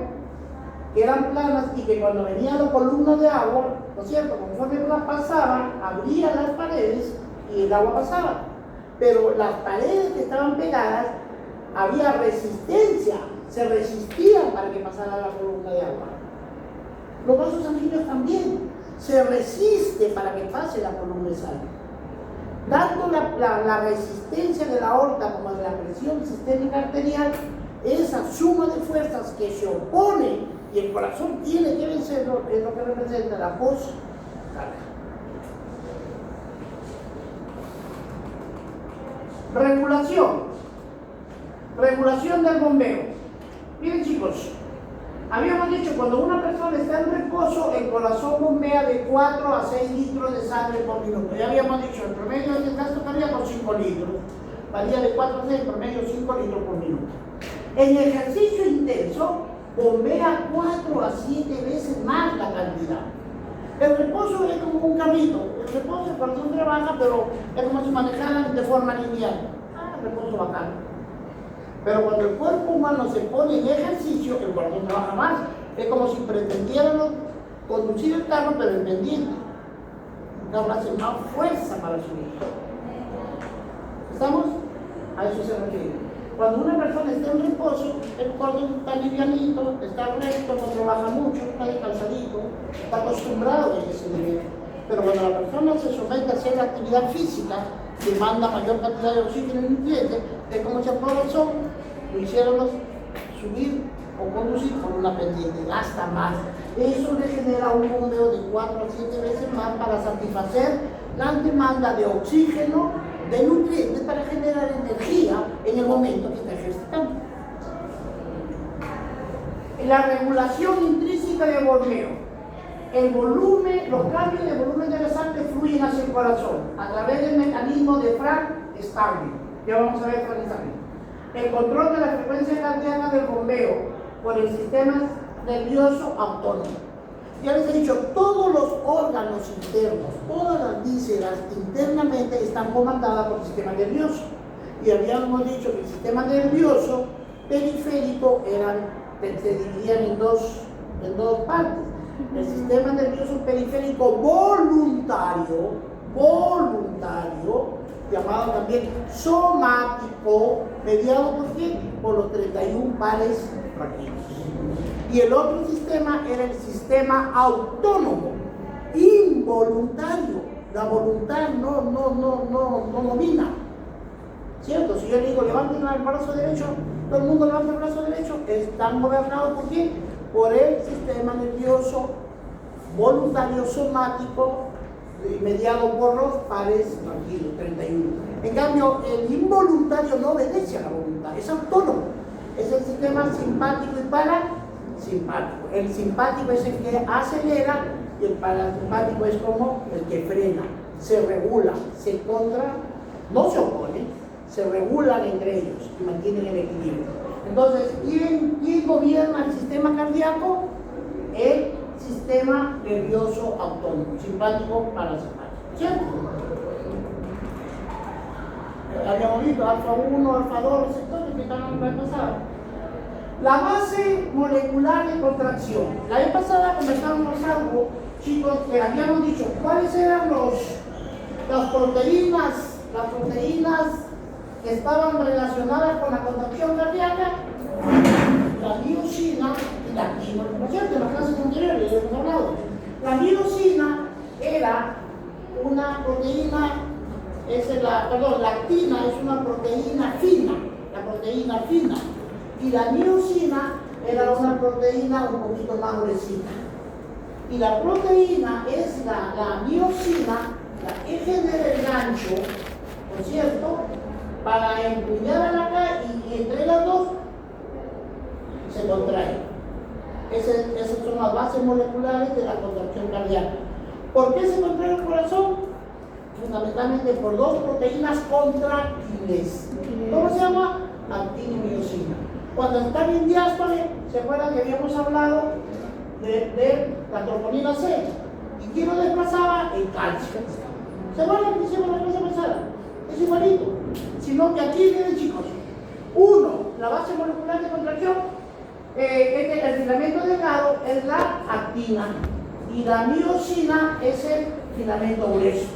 A: Que eran planas y que cuando venía la columna de agua, ¿no es cierto? Conforme la pasaban, abrían las paredes y el agua pasaba. Pero las paredes que estaban pegadas, había resistencia, se resistían para que pasara la columna de agua. Los vasos sanguíneos también se resiste para que pase la columna de sangre. Tanto la resistencia de la aorta como de la presión sistémica arterial, esa suma de fuerzas que se opone y el corazón tiene que vencerlo, es lo que representa la poscarga. Regulación del bombeo. Miren chicos, habíamos dicho cuando una persona está en reposo, el corazón bombea de 4 a 6 litros de sangre por minuto. Ya habíamos dicho, el promedio del gasto cardíaco 5 litros. Varía de 4 a 6, promedio 5 litros por minuto. En ejercicio intenso, bombea 4 a 7 veces más la cantidad. El reposo es como un carrito. El reposo, el corazón trabaja, pero es como si manejaran de forma lineal. El reposo bacán. Pero cuando el cuerpo humano se pone en ejercicio, el corazón trabaja más. Es como si pretendiéramos conducir el carro, pero en pendiente. El carro hace más fuerza para subir. ¿Estamos? A eso se refiere. Cuando una persona está en reposo, el corazón está livianito, está recto, no trabaja mucho, está descansadito, está acostumbrado a ese nivel. Pero cuando la persona se somete a hacer la actividad física, demanda mayor cantidad de oxígeno y nutrientes, es como si el corazón lo hiciéramos subir o conducir por una pendiente, gasta más. Eso le genera un bombeo de 4 a 7 veces más para satisfacer la demanda de oxígeno, de nutrientes, para generar energía en el momento que está ejercitando. La regulación intrínseca de bombeo. El volumen, los cambios de volumen de la sangre fluyen hacia el corazón a través del mecanismo de Frank Starling. Ya vamos a ver Frank Starling. El control de la frecuencia cardíaca del bombeo por el sistema nervioso autónomo. Ya les he dicho, todos los órganos internos, todas las vísceras internamente están comandadas por el sistema nervioso. Y habíamos dicho que el sistema nervioso periférico se dividían en dos partes. El sistema nervioso periférico voluntario, llamado también somático, mediado ¿por qué? Por los 31 pares raquídeos. Y el otro sistema era el sistema autónomo, involuntario. La voluntad no domina. ¿Cierto? Si yo le digo levanten el brazo derecho, todo el mundo levanta el brazo derecho, están gobernados ¿por qué? Por el sistema nervioso voluntario somático, mediado por los pares tranquilos, 31. En cambio, el involuntario no obedece a la voluntad, es autónomo. Es el sistema simpático y parasimpático. El simpático es el que acelera y el parasimpático es como el que frena, se regula, no se opone, se regulan entre ellos y mantienen el equilibrio. Entonces, ¿quién gobierna el sistema cardíaco? El sistema nervioso autónomo, simpático, parasimpático. ¿Cierto? Habíamos visto alfa 1, alfa 2, receptores que están en la vez pasada. La base molecular de contracción. La vez pasada conversábamos algo, chicos, que habíamos dicho cuáles eran las proteínas que estaban relacionadas con la contracción cardíaca. La miosina y la actina. ¿No es cierto? En las clases anteriores hemos hablado. La miosina era una proteína, la actina es una proteína fina, y la miosina era una proteína un poquito más gruesita. Y la proteína es la miosina, la que genera el gancho, ¿no es cierto?, para empuñar a la cara, y entre las dos se contrae. Esas son las bases moleculares de la contracción cardíaca. ¿Por qué se contrae el corazón? Fundamentalmente por dos proteínas contráctiles. ¿Cómo se llama? Actina y miosina. Cuando están en diástole, ¿se acuerdan que habíamos hablado de la troponina C? ¿Y quién lo desplazaba? El calcio. ¿Se acuerdan que hicimos la clase pasada? Es igualito. Sino que aquí, miren chicos, la base molecular de contracción, el filamento delgado es la actina y la miosina es el filamento grueso.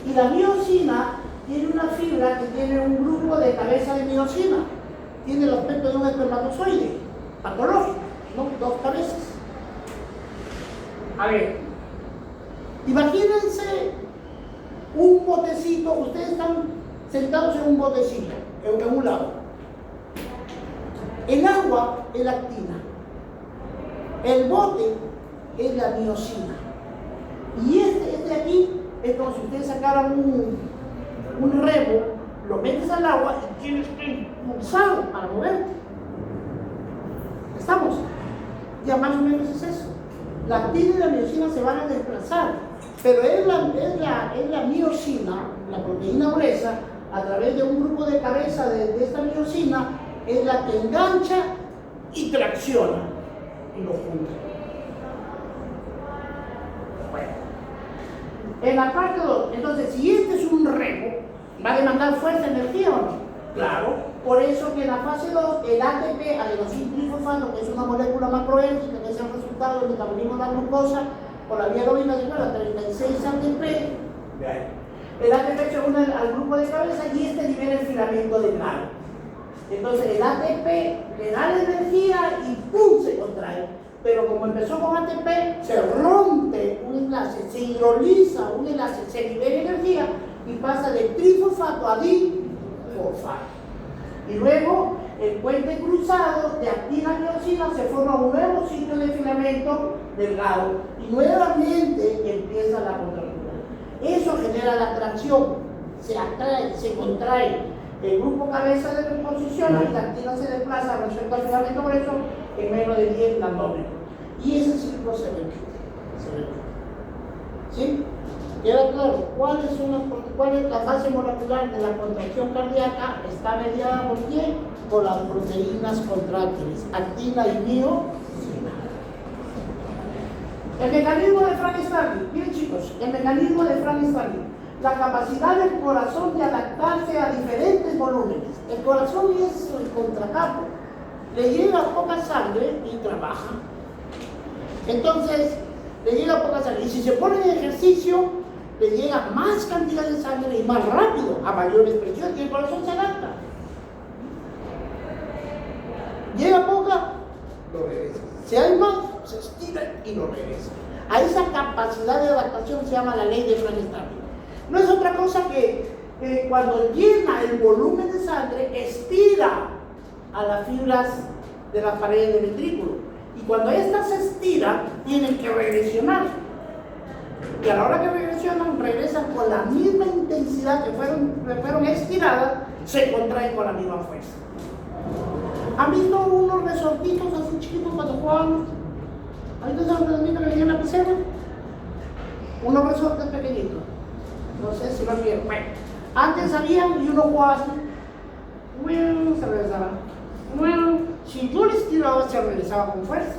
A: Y la miosina tiene una fibra que tiene un grupo de cabeza de miosina, tiene el aspecto de un espermatozoide patológico, ¿no? Dos cabezas. A ver, imagínense un botecito, ustedes están sentados en un botecito, en un lago. El agua es la actina, el bote es la miosina, y este aquí es como si ustedes sacaran un remo, lo metes al agua y tienes que impulsarlo para moverte. ¿Estamos? Ya más o menos es eso. La actina y la miosina se van a desplazar, pero es la miosina, la proteína gruesa, a través de un grupo de cabeza de esta miosina, es la que engancha y tracciona y lo junta. Bueno, en la parte 2, entonces, si este es un remo, ¿va a demandar fuerza, energía o no? Claro, por eso que en la fase 2, el ATP, adenosín trifosfato, que es una molécula macroéntica, que es el resultado del metabolismo de la glucosa por la vía aerobinal, 36 ATP, el ATP se une al grupo de cabeza y este libera el filamento delgado. Entonces el ATP le da la energía y ¡pum!, se contrae. Pero como empezó con ATP, se rompe un enlace, se hidroliza un enlace, se libera energía y pasa de trifosfato a difosfato. Y luego el puente cruzado de actina a miosina se forma un nuevo sitio de filamento delgado y nuevamente empieza la contractura. Eso genera la atracción, se atrae, se contrae el grupo cabeza de reposición y la actina se desplaza respecto al filamento grueso en menos de 10 nanómetros. Y ese ciclo se repite. ¿Sí? ¿Queda claro? ¿Cuál es la fase molecular de la contracción cardíaca? Está mediada por quién? Por las proteínas contráctiles, actina y miosina. El mecanismo de Frank-Starling. Bien, chicos, el mecanismo de Frank-Starling. La capacidad del corazón de adaptarse a diferentes volúmenes. El corazón es el contracapo. Le llega poca sangre y trabaja. Entonces, le llega poca sangre. Y si se pone en ejercicio, le llega más cantidad de sangre y más rápido, a mayores presiones, y el corazón se adapta. Llega poca, lo regresa. Si hay más, se estira y lo regresa. A esa capacidad de adaptación se llama la ley de Frank-Starling. No es otra cosa que cuando llena el volumen de sangre, estira a las fibras de las paredes del ventrículo. Y cuando estas se estiran, tienen que regresionar. Y a la hora que regresan con la misma intensidad que fueron estiradas, se contraen con la misma fuerza. ¿Han visto unos resortitos así chiquitos cuando jugaban? ¿Han visto esos resortitos que venían en la pizarra? Unos resortes pequeñitos. No sé si lo vieron. Bueno, antes habían y uno jugaba así. Bueno, se regresaba. Bueno, si yo le estiraba, se regresaba con fuerza.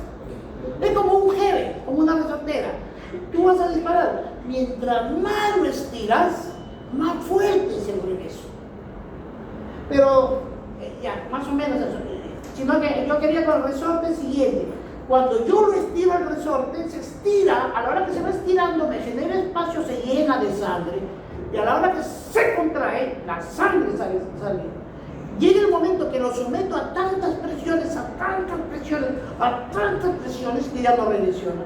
A: Es como un jeve, como una resortera. Tú vas a disparar. Mientras más lo estiras, más fuerte es el regreso. Pero, ya, más o menos eso. Sino que yo quería con el resorte siguiente. Cuando yo lo estiro el resorte, se estira, a la hora que se va estirando, me genera espacio, se llena de sangre. Y a la hora que se contrae, la sangre sale. Llega el momento que lo someto a tantas presiones, que ya no regresiona.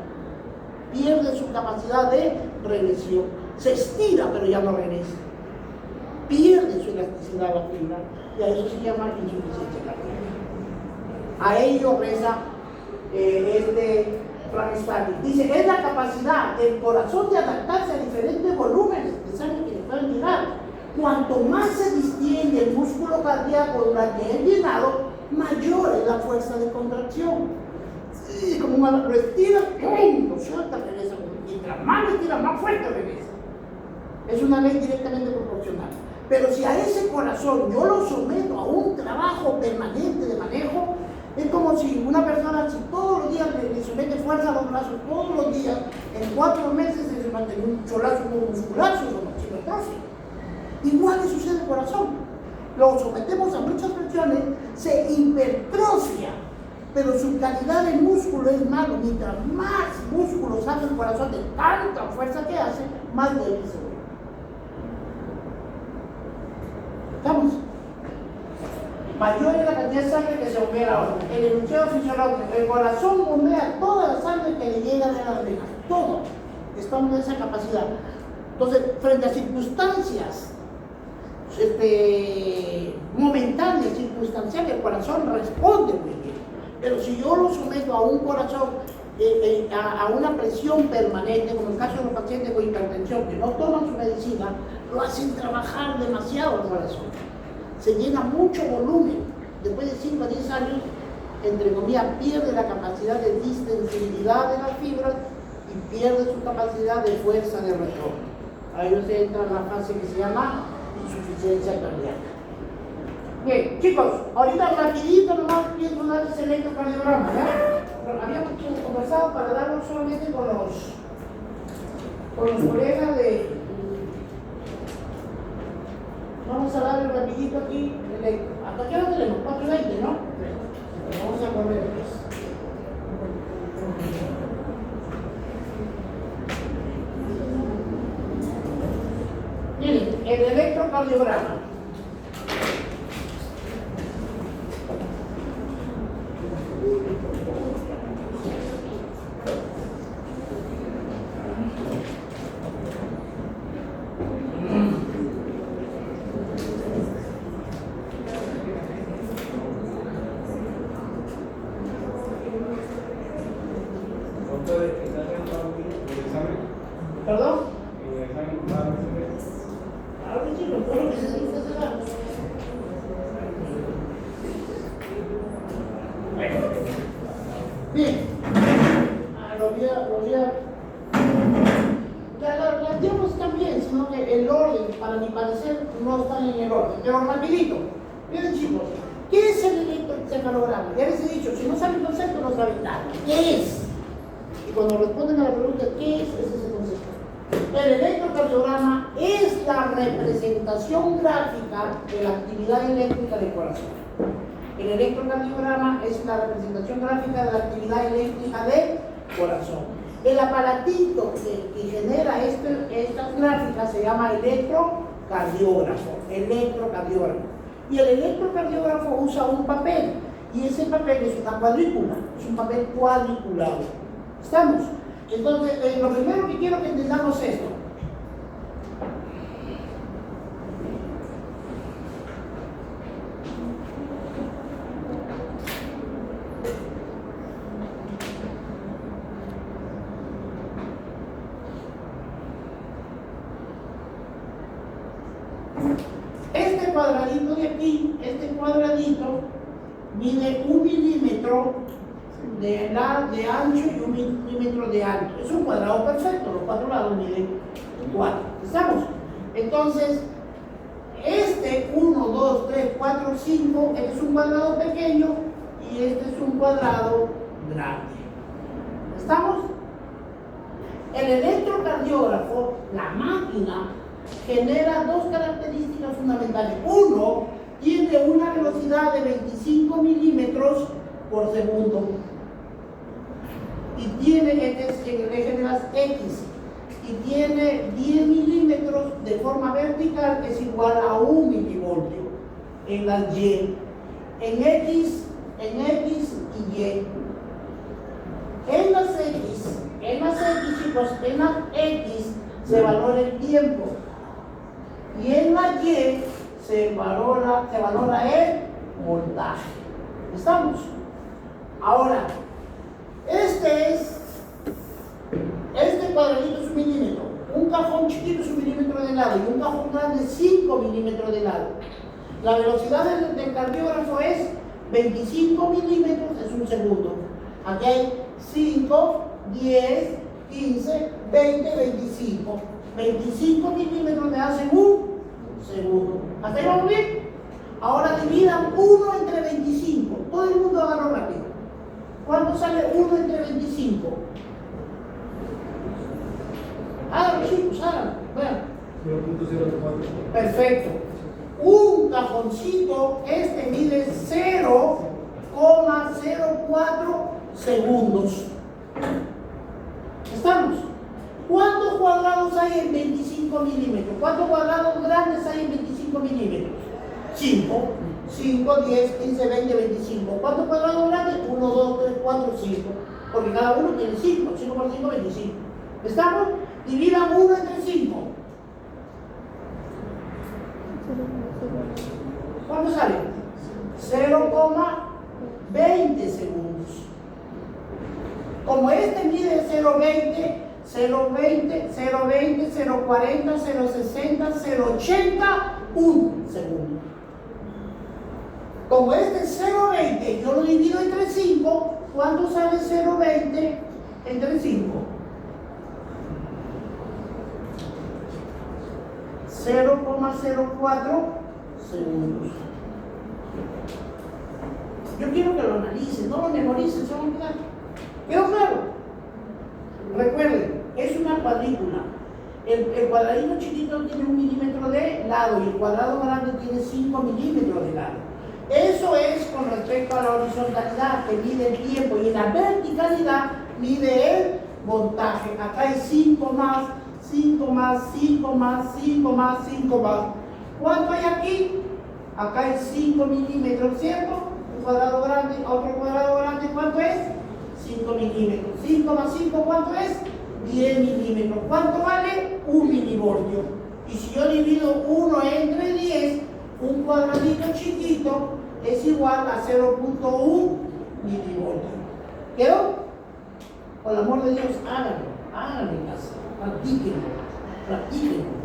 A: Pierde su capacidad de regresión. Se estira, pero ya no regresa. Pierde su elasticidad la fibra. Y a eso se llama insuficiencia cardíaca. A ello reza Frank-Starling. Dice, es la capacidad del corazón de adaptarse a diferentes volúmenes de sangre que le pueden llegar. Cuanto más se distiende el músculo cardíaco durante el llenado, mayor es la fuerza de contracción. Sí, como lo estira, ¡pum!, lo suelta, regresa. Mientras más lo estira, más fuerte regresa. Es una ley directamente proporcional. Pero si a ese corazón yo lo someto a un trabajo permanente de manejo, es como si una persona, si todos los días le somete fuerza a los brazos, todos los días, en 4 meses se mantiene un cholazo musculazo o hipertrofia. Igual le sucede al corazón. Lo sometemos a muchas presiones, se hipertrofia, pero su calidad de músculo es malo. Mientras más músculo sale el corazón de tanta fuerza que hace, más débil se vuelve. ¿Estamos? Mayor es la cantidad de sangre que se bombea ahora. El enunciado fisiológico, el corazón bombea toda la sangre que le llega de las venas. Todo. Estamos en esa capacidad. Entonces, frente a circunstancias momentáneas, circunstanciales, el corazón responde muy bien. Pero si yo lo someto a un corazón, a una presión permanente, como en el caso de los pacientes con hipertensión que no toman su medicina, lo hacen trabajar demasiado el corazón. Se llena mucho volumen. Después de 5 a 10 años, entre comillas, pierde la capacidad de distensibilidad de las fibras y pierde su capacidad de fuerza de retorno. Ahí se entra en la fase que se llama insuficiencia cardíaca. Bien, chicos, ahorita rapidito nomás pienso dar ese electrocardiograma, ¿ya? Habíamos conversado para darlo solamente con los colegas de... Vamos a darle rapidito aquí, ¿hasta qué hora tenemos? 4:20, ¿no? Vamos a correr, pues. Miren, el electrocardiograma. ¿Perdón? Ahora sí, todo lo que se dice se da. Bien, las diapositivas también, sino que el orden, para mi parecer, no están en el orden. Pero rapidito, miren chicos, ¿qué es el electroencefalograma? Ya les he dicho, si no saben el concepto, no saben nada. ¿Qué es? Y cuando responden a la pregunta, ¿qué es? Ese es el concepto. El electrocardiograma es la representación gráfica de la actividad eléctrica del corazón. El electrocardiograma es la representación gráfica de la actividad eléctrica del corazón. El aparatito que genera estas gráficas se llama electrocardiógrafo. Y el electrocardiógrafo usa un papel, y ese papel es una cuadrícula, es un papel cuadriculado. ¿Estamos? Entonces, lo primero que quiero que entendamos es esto. Este cuadradito de aquí, este cuadradito, mide 1 milímetro de ancho y 1 milímetro de alto. Es un cuadrado perfecto, los cuatro lados miden 4. ¿Estamos? Entonces, este 1, 2, 3, 4, 5, este es un cuadrado pequeño y este es un cuadrado grande. ¿Estamos? El electrocardiógrafo, la máquina, genera dos características fundamentales. Uno, tiene una velocidad de 25 milímetros por segundo. Y tiene, este es en el eje de las X, y tiene 10 milímetros de forma vertical, que es igual a 1 milivoltio en las Y. En X y Y. En las X, chicos, en las X se valora el tiempo. Y en la Y se valora el voltaje. ¿Estamos? Ahora, este cuadradito es 1 milímetro. Un cajón chiquito es 1 milímetro de lado y un cajón grande 5 milímetros de lado. La velocidad del cardiógrafo es 25 milímetros, es un segundo. Aquí hay 5, 10, 15, 20, 25. 25 milímetros me hacen un segundo. ¿Hasta ahí vamos bien? Ahora dividan 1 entre 25. Todo el mundo agarró rápido. ¿Cuánto sale 1 entre 25? Háganlo, chicos, háganlo. Vean. 0.04. Perfecto. Un cajoncito, este mide 0,04 segundos. ¿Estamos? ¿Cuántos cuadrados hay en 25 milímetros? ¿Cuántos cuadrados grandes hay en 25 milímetros? 5. 5, 10, 15, 20, 25. ¿Cuántos cuadrados grandes? 1, 2, 3, 4, 5. Porque cada uno tiene 5. 5 por 5, 25. ¿Estamos? Dividan 1 entre 5. ¿Cuánto sale? 0,20 segundos. Como este mide 0,20, 0,20, 0,20, 0,40, 0,60, 0,80, 1 segundo. Como este es 0,20, yo lo divido entre 5, ¿cuánto sale 0,20 entre 5? 0,04 segundos. Yo quiero que lo analicen, no lo memoricen, se van a olvidar. ¿Quedó claro? Recuerden, es una cuadrícula. El cuadradito chiquito tiene 1 milímetro de lado y el cuadrado grande tiene 5 milímetros de lado. Eso es con respecto a la horizontalidad, que mide el tiempo, y en la verticalidad mide el voltaje. Acá hay 5 más, 5 más, 5 más, 5 más, 5 más. ¿Cuánto hay aquí? Acá hay 5 milímetros, ¿cierto? Un cuadrado grande, otro cuadrado grande, ¿cuánto es? 5 milímetros. 5 más 5, ¿cuánto es? 10 milímetros. ¿Cuánto vale? 1 milivoltio. Y si yo divido 1 entre 10, un cuadradito chiquito es igual a 0,1 milivoltio. ¿Quedó? Por el amor de Dios, háganlo en casa, practíquenlo,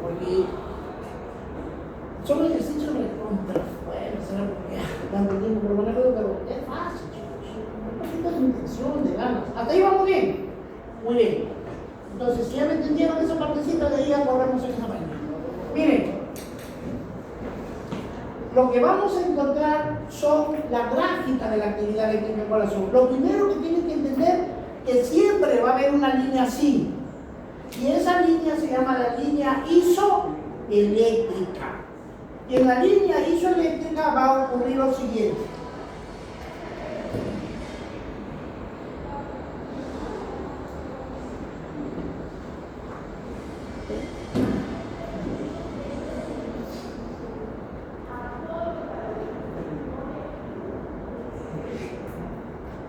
A: porque son ejercicios de contrafuerza, tanto tiempo por manejo, pero es fácil, chicos. Un poquito de intención, de ganas. Hasta ahí vamos bien. Muy bien. Entonces, si ya me entendieron esa partecita, de ahí ya corremos en esa página. Miren, lo que vamos a encontrar son la gráfica de la actividad eléctrica del corazón. Lo primero que tienen que entender es que siempre va a haber una línea así. Y esa línea se llama la línea isoeléctrica. Y en la línea isoeléctrica va a ocurrir lo siguiente.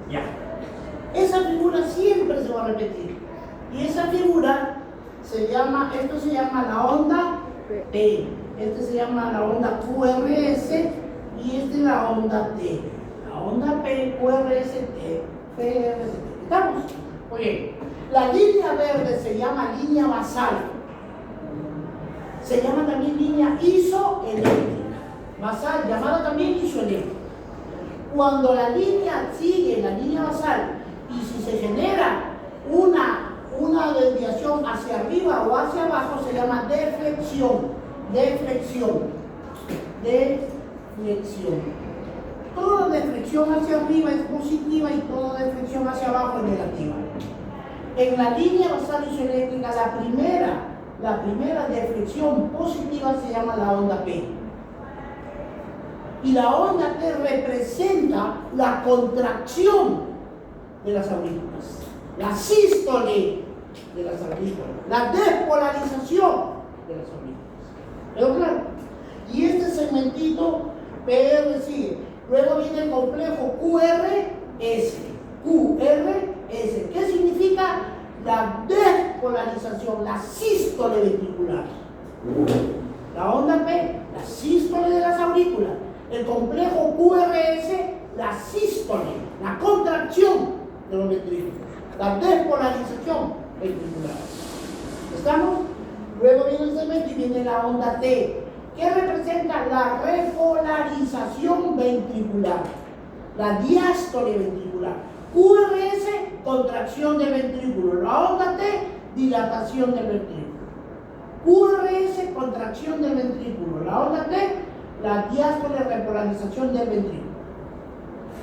A: Ya. Esa figura siempre se va a repetir. Y esa figura se llama, esto se llama la onda P. Este se llama la onda QRS y esta es la onda T. La onda P, QRS, T, PRS. ¿Estamos? Oye, la línea verde se llama línea basal. Se llama también línea isoeléctrica. Basal, llamada también isoeléctrica. Cuando la línea sigue la línea basal y si se genera una desviación hacia arriba o hacia abajo, se llama deflexión. Toda deflexión hacia arriba es positiva y toda deflexión hacia abajo es negativa. En la línea basal isoeléctrica, la primera deflexión positiva se llama la onda P. Y la onda T representa la contracción de las aurículas, la sístole de las aurículas, la despolarización de las aurículas. ¿Pero claro? Y este segmentito PR sigue. Luego viene el complejo QRS. ¿Qué significa? La despolarización, la sístole ventricular. La onda P, la sístole de las aurículas. El complejo QRS, la sístole, la contracción de los ventrículos. La despolarización ventricular. ¿Estamos? Luego viene el segmento y viene la onda T, que representa la repolarización ventricular, la diástole ventricular. QRS, contracción del ventrículo. La onda T, dilatación del ventrículo. QRS, contracción del ventrículo. La onda T, la diástole, repolarización del ventrículo.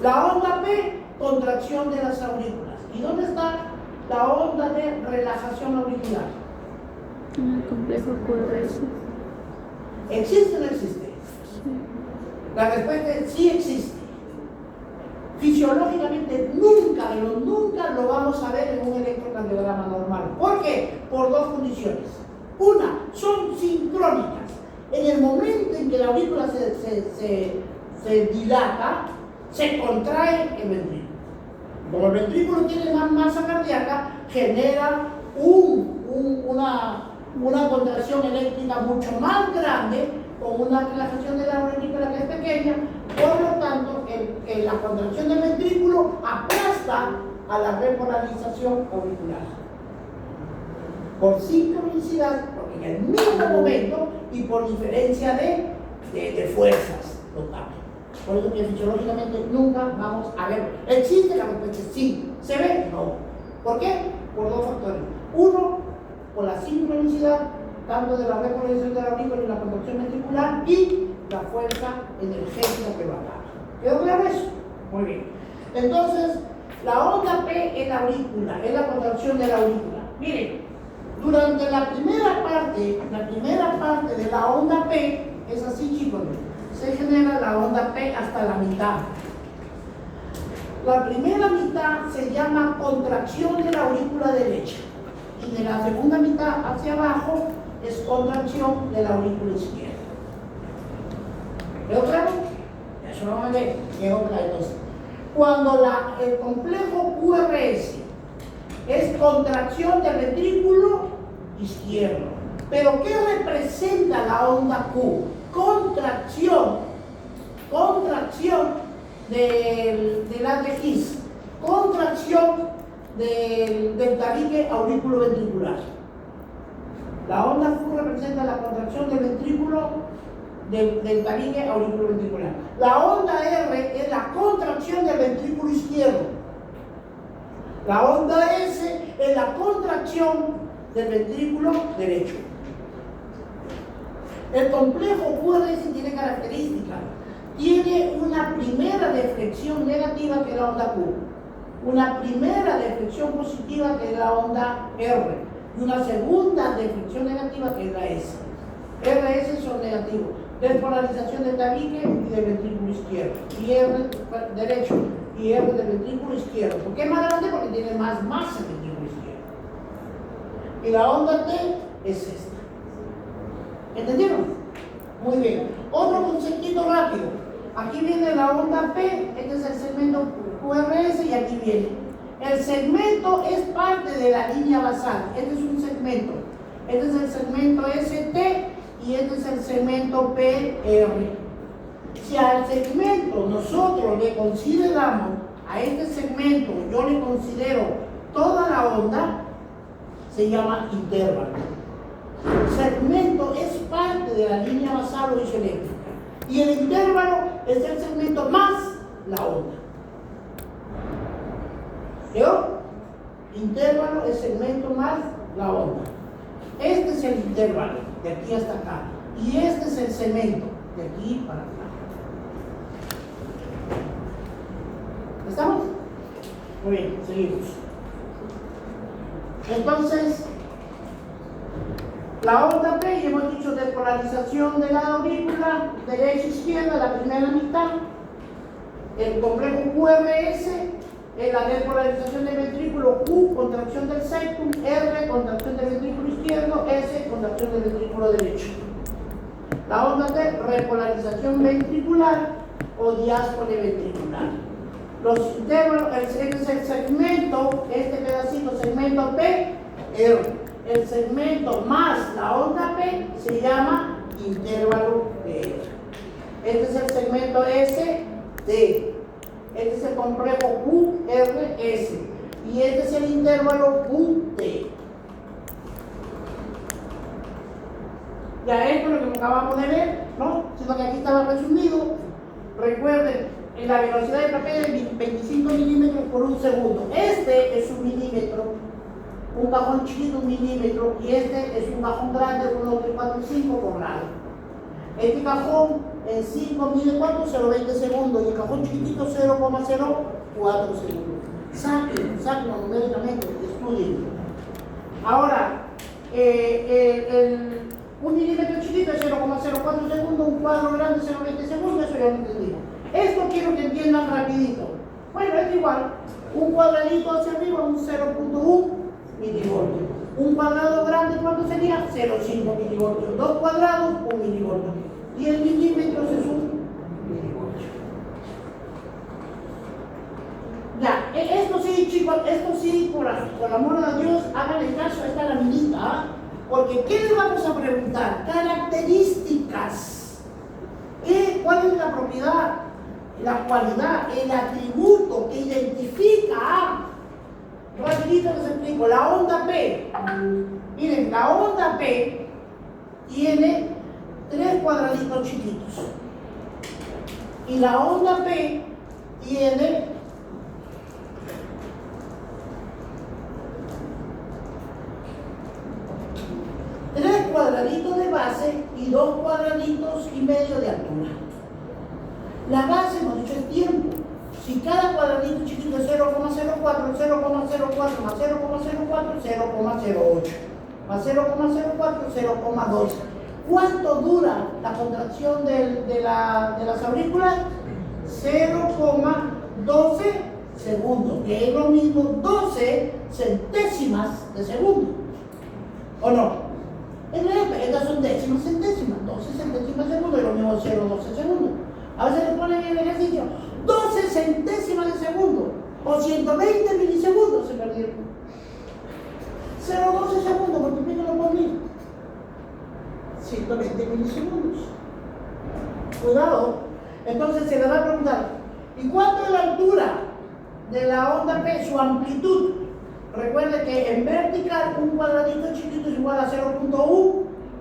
A: La onda P, contracción de las aurículas. ¿Y dónde está la onda de relajación auricular?
B: En el complejo QRS.
A: ¿Existe o no existe?
B: Sí.
A: La respuesta es sí existe. Fisiológicamente nunca lo vamos a ver en un electrocardiograma normal. ¿Por qué? Por dos condiciones. Una, son sincrónicas. En el momento en que la aurícula se dilata, se contrae el ventrículo. Como el ventrículo tiene más masa cardíaca, genera una contracción eléctrica mucho más grande, con una relajación de la aurícula que es pequeña. Por lo tanto, la contracción del ventrículo aplasta a la repolarización auricular. Por sincronicidad, porque en el mismo momento y por diferencia de fuerzas notables. Por eso que fisiológicamente nunca vamos a ver. ¿Existe? La respuesta es sí. ¿Se ve? No. ¿Por qué? Por dos factores. Uno, por la sincronicidad, tanto de la repolarización de la aurícula y la contracción ventricular, y la fuerza energética que va a dar. ¿Quedó claro eso? Muy bien. Entonces, la onda P es la aurícula, es la contracción de la aurícula. Miren, durante la primera parte de la onda P, es así, chicos, se genera la onda P hasta la mitad. La primera mitad se llama contracción de la aurícula derecha y de la segunda mitad hacia abajo es contracción de la aurícula izquierda. ¿Veo claro? Eso lo vamos a ver. Entonces, cuando el complejo QRS es contracción del ventrículo izquierdo, pero ¿qué representa la onda Q? Contracción de la raíz, contracción del tabique auriculoventricular. La onda Q representa la contracción del ventrículo del tabique auriculoventricular. La onda R es la contracción del ventrículo izquierdo. La onda S es la contracción del ventrículo derecho. El complejo QRS tiene características. Tiene una primera deflexión negativa que es la onda Q, una primera deflexión positiva que es la onda R y una segunda deflexión negativa que es la S. RS son negativos. Despolarización del tabique y del ventrículo izquierdo. Y R derecho y R del ventrículo izquierdo. ¿Por qué es más grande? Porque tiene más masa el ventrículo izquierdo. Y la onda T es esta. ¿Entendieron? Muy bien. Otro conceptito rápido. Aquí viene la onda P, este es el segmento QRS y aquí viene. El segmento es parte de la línea basal. Este es un segmento. Este es el segmento ST y este es el segmento PR. Si al segmento nosotros le consideramos, a este segmento yo le considero toda la onda, se llama intervalo. El segmento es parte de la línea basal o isoeléctrica y el intervalo es el segmento más la onda. ¿Vio? Intervalo es segmento más la onda. Este es el intervalo, de aquí hasta acá. Y este es el segmento, de aquí para acá. ¿Estamos? Muy bien, seguimos. Entonces, la onda P, y hemos dicho despolarización de la aurícula, derecha e izquierda, la primera mitad. El complejo QRS es la despolarización del ventrículo, Q, contracción del septum, R, contracción del ventrículo izquierdo, S, contracción del ventrículo derecho. La onda T, repolarización ventricular o diáspole ventricular. Los intervalos, este es el segmento, este pedacito, segmento P, R. El segmento más la onda P se llama intervalo PR. Este es el segmento ST. Este es el complejo QRS. Y este es el intervalo QT. Ya esto es lo que acabamos de ver, ¿no? Sino que aquí estaba resumido. Recuerden, en la velocidad de papel es 25 milímetros por un segundo. Este es un milímetro. Un cajón chiquito, 1 milímetro, y este es un cajón grande, 1, 3, 4, 5 por lado. Este cajón en 5 mide ¿cuánto? 0,20 segundos, y el cajón chiquitito 0,04 segundos. Sáquenlo numéricamente, estudien. Ahora, un milímetro chiquito es 0,04 segundos, un cuadro grande 0,20 segundos, eso ya lo entendimos. Esto quiero que entiendan rapidito. Bueno, es igual, un cuadradito hacia arriba, un 0,1 milivoltios. Un cuadrado grande, ¿cuánto sería? 0,5 milivoltios. Dos cuadrados, 1 milivoltio. 10 milímetros es un milivoltio. Ya, esto sí, chicos, esto sí, por amor a Dios, háganle caso a esta laminita, ¿ah? Porque, ¿qué les vamos a preguntar? Características. ¿Cuál es la propiedad, la cualidad, el atributo que identifica a... Rapidito les explico, la onda P. Miren, la onda P tiene 3 cuadraditos chiquitos. Y la onda P tiene 3 cuadraditos de base y 2 cuadraditos y medio de altura. La base, hemos dicho, es tiempo. Si cada cuadradito chiquito es 0,04, 0,04 más 0,04, 0,08. Más 0,04, 0,12. ¿Cuánto dura la contracción de las aurículas? 0,12 segundos, que es lo mismo 12 centésimas de segundo. ¿O no? Estas son décimas centésimas, 12 centésimas de segundo, y lo mismo 0,12 segundos. A veces le ponen en el ejercicio 12 centésimas de segundo o 120 milisegundos se perdieron. 0,12 segundos, multiplícalo por 1000. 120 milisegundos. Cuidado. Entonces se le va a preguntar, ¿y cuánto es la altura de la onda P? Su amplitud. Recuerde que en vertical un cuadradito chiquito es igual a 0.1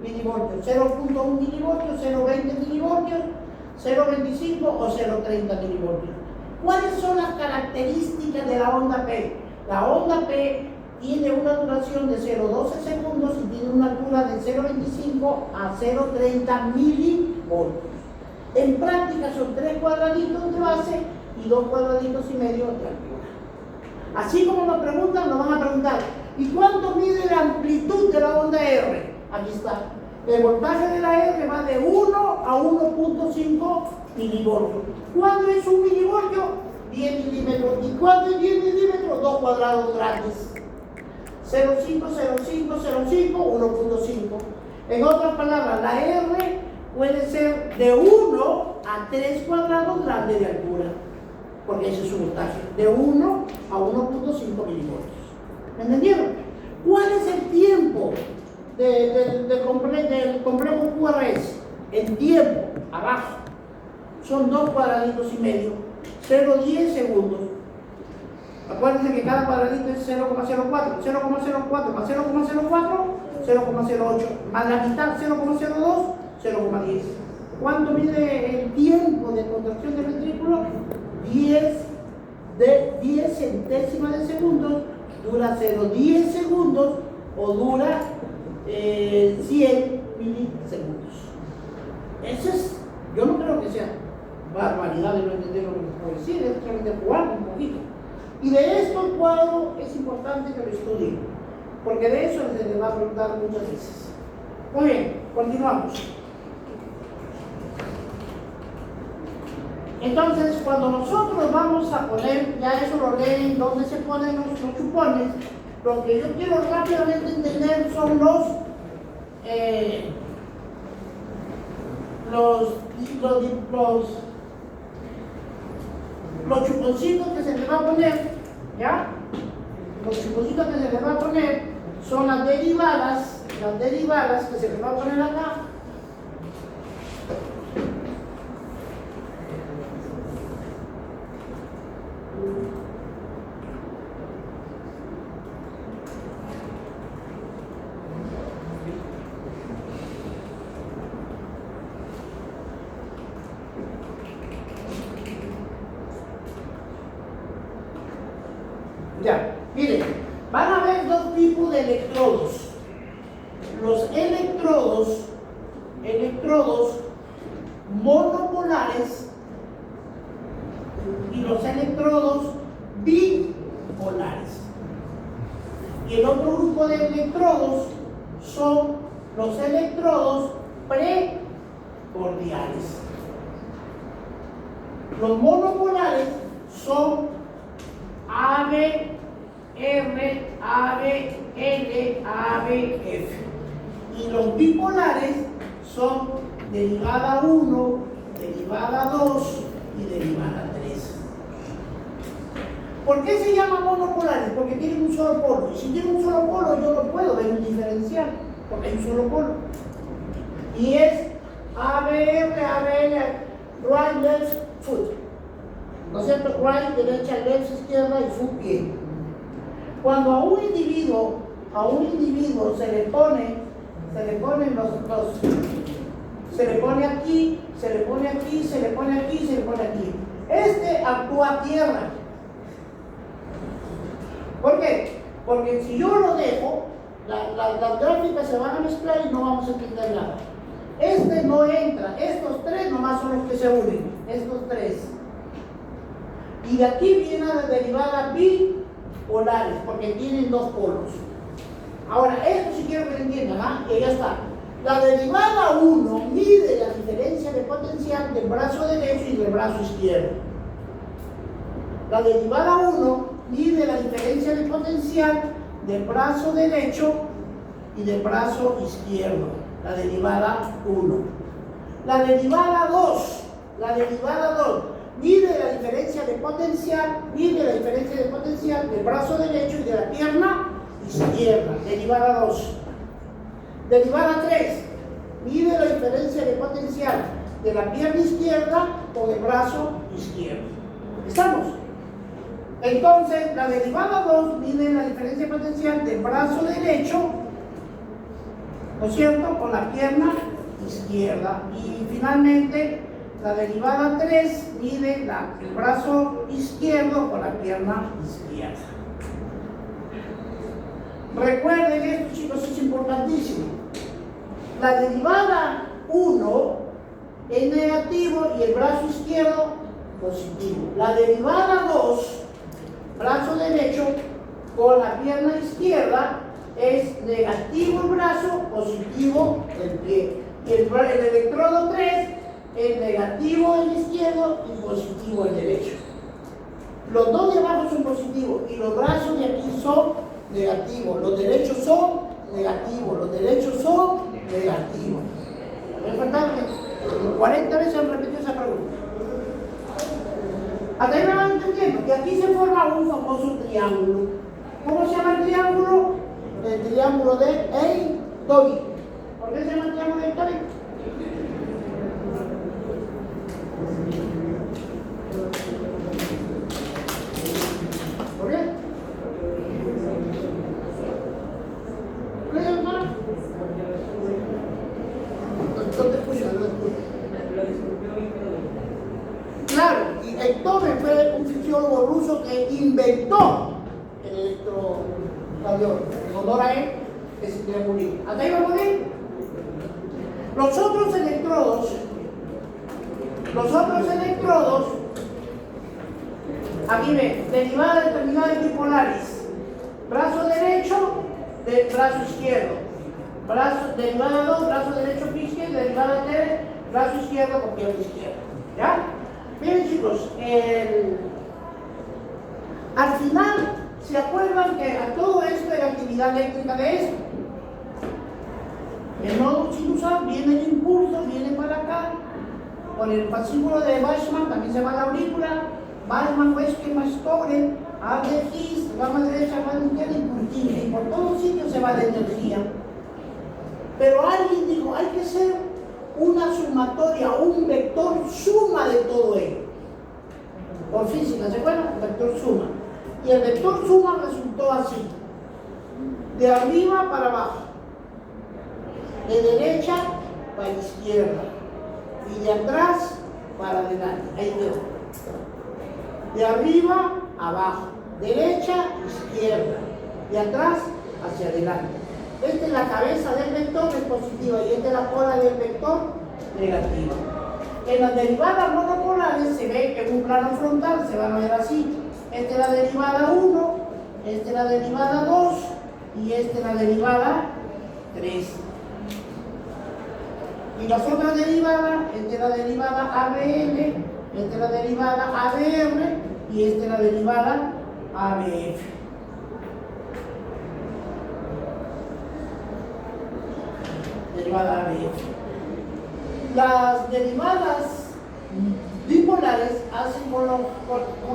A: milivoltios, 0.1 milivoltios, 0.20 milivoltios, 0.25 o 0.30 milivoltios. ¿Cuáles son las características de la onda P? La onda P tiene una duración de 0.12 segundos y tiene una altura de 0.25 a 0.30 milivoltios. En práctica son 3 cuadraditos de base y 2 cuadraditos y medio de altura. Así como nos preguntan, nos van a preguntar, ¿y cuánto mide la amplitud de la onda R? Aquí está. El voltaje de la R va de 1 a 1.5 milivoltios. ¿Cuánto es un milivoltio? 10 milímetros. ¿Y cuánto es 10 milímetros? 2 cuadrados grandes. 0.5, 0.5, 0.5, 1.5. En otras palabras, la R puede ser de 1 a 3 cuadrados grandes de altura, porque ese es su voltaje, de 1 a 1.5 milivoltios. ¿Me entendieron? ¿Cuál es el tiempo del complejo QRS? El tiempo, abajo, son 2 cuadraditos y medio, 0.10 segundos. Acuérdense que cada cuadradito es 0,04, 0,04 más 0,04, 0,08, más la mitad, 0,02, 0,10. ¿Cuánto mide el tiempo de contracción del ventrículo? 10 centésimas de segundos, dura 0,10 segundos o dura 100 milisegundos. Eso es, yo no creo que sea barbaridad de no entender lo que les puedo decir, es solamente jugar un poquito. Y de esto el cuadro es importante que lo estudien, porque de eso se les va a preguntar muchas veces. Muy bien, continuamos. Entonces, cuando nosotros vamos a poner, ya eso lo leen, donde se ponen los chupones, lo que yo quiero rápidamente entender son los chuponcitos que se les va a poner, ¿ya? Los chuponcitos que se les va a poner son las derivadas que se les va a poner acá. Ya, miren, van a haber 2 tipos de electrodos. Los electrodos monopolares y los electrodos bipolares. Y el otro grupo de electrodos son los electrodos precordiales. Los monopolares son AB, R, AB, L, AB, F. Y los bipolares son derivada 1, derivada 2 y derivada 3. ¿Por qué se llaman monopolares? Porque tienen un solo polo. Y si tienen un solo polo, yo no puedo ver un diferencial, porque hay un solo polo. Y es ABR, ABL, right, left, foot. ¿No es cierto? Right, derecha, left, izquierda y foot, pie. Cuando a un individuo se le pone aquí, se le pone aquí, se le pone aquí, se le pone aquí. Este actúa a tierra. ¿Por qué? Porque si yo lo dejo, las gráficas se van a mezclar y no vamos a entender nada. Este no entra, estos 3 nomás son los que se unen, estos 3. Y de aquí viene la derivada bipolares, porque tienen 2 polos. Ahora, esto sí quiero que lo entiendan, ¿ah? Que ya está. La derivada 1 mide la diferencia de potencial del brazo derecho y del brazo izquierdo. La derivada 1 mide la diferencia de potencial del brazo derecho y del brazo izquierdo. La derivada 1. La derivada 2 mide la diferencia de potencial, del brazo derecho y de la pierna izquierda. Derivada 2. Derivada 3 mide la diferencia de potencial de la pierna izquierda con el brazo izquierdo. ¿Estamos? Entonces, la derivada 2 mide la diferencia potencial del brazo derecho, ¿no es cierto?, con la pierna izquierda. Y finalmente, la derivada 3 mide el brazo izquierdo con la pierna izquierda. Recuerden esto, chicos, es importantísimo. La derivada 1 es negativo y el brazo izquierdo positivo. La derivada 2, brazo derecho con la pierna izquierda, es negativo el brazo, positivo el pie. Y el electrodo 3 es negativo el izquierdo y positivo el derecho. Los dos de abajo son positivos y los brazos de aquí son negativos. Los derechos son negativos, los derechos son negativos. ¿Me falta? 40 veces han repetido esa pregunta. Hasta ahí me van entendiendo que aquí se forma un famoso triángulo. ¿Cómo se llama el triángulo? El triángulo de Eytovi. ¿Por qué se llama el triángulo de Eytovi? ¿Por qué? ¿Por qué, doctora? No te escucho, no te escucho. Claro, y Eytovi fue un fisiólogo ruso que inventó el electrocardiograma. En honor a él, que se quiere morir. ¿Hasta ahí vamos bien? Los otros electrodos, aquí ven, derivada determinada de bipolares. Brazo derecho del brazo izquierdo. Derivada 2, brazo derecho pie izquierdo, derivada 3, brazo izquierdo con pierna izquierda. ¿Ya? Bien, chicos, al final, ¿se acuerdan que a todo esto hay actividad eléctrica de esto? El nodo sinusal viene el impulso, viene para acá, con el fascículo de Weissman, también se llama la aurícula, Weissman, Weschke, Mastoren, A de His, gama derecha, gama izquierda y Purkinje, y por todos sitios se va la energía. Pero alguien dijo, hay que hacer una sumatoria, un vector suma de todo ello. Por física, ¿se acuerdan? Vector suma. Y el vector suma resultó así, de arriba para abajo, de derecha para izquierda y de atrás para adelante. Ahí quedó. De arriba abajo, derecha, izquierda, de atrás hacia adelante. Esta es la cabeza del vector, es positiva, y esta es la cola del vector, negativa. En las derivadas monopolares se ve que en un plano frontal se van a ver así. Esta es la derivada 1, esta es la derivada 2 y esta es la derivada 3. Y las otras derivadas, esta es la derivada ABN, esta es la derivada ABR y esta es la derivada ABF. Derivada ABF. Las derivadas bipolares hacen con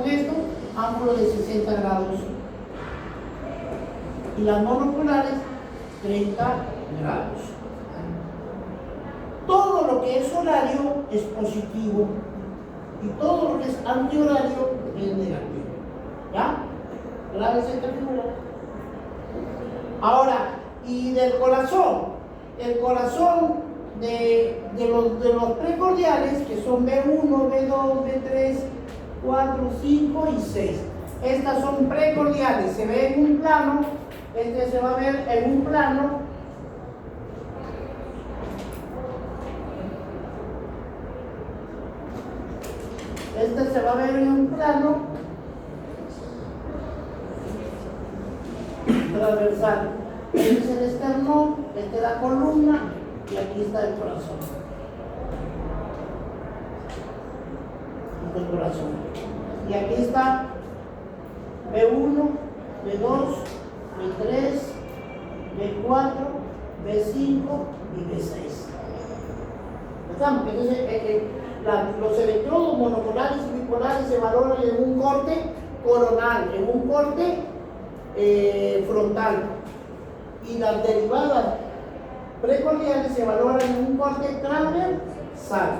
A: esto ángulo de 60 grados y las monopolares 30 grados. Todo lo que es horario es positivo y todo lo que es antihorario es negativo. ¿Ya? Grábense esta figura. Ahora, y del corazón, el corazón de los precordiales, que son B1, B2, B3, 4, 5 y 6. Estas son precordiales, se ve en un plano, este se va a ver en un plano. Este se va a ver en un plano transversal. Este es el esternón, esta es la columna y aquí está el corazón. El corazón. Y aquí está B1, B2, B3, B4, B5 y B6. ¿Estamos? Entonces, los electrodos monopolares y bipolares se valoran en un corte coronal, en un corte frontal. Y las derivadas precordiales se valoran en un corte transversal.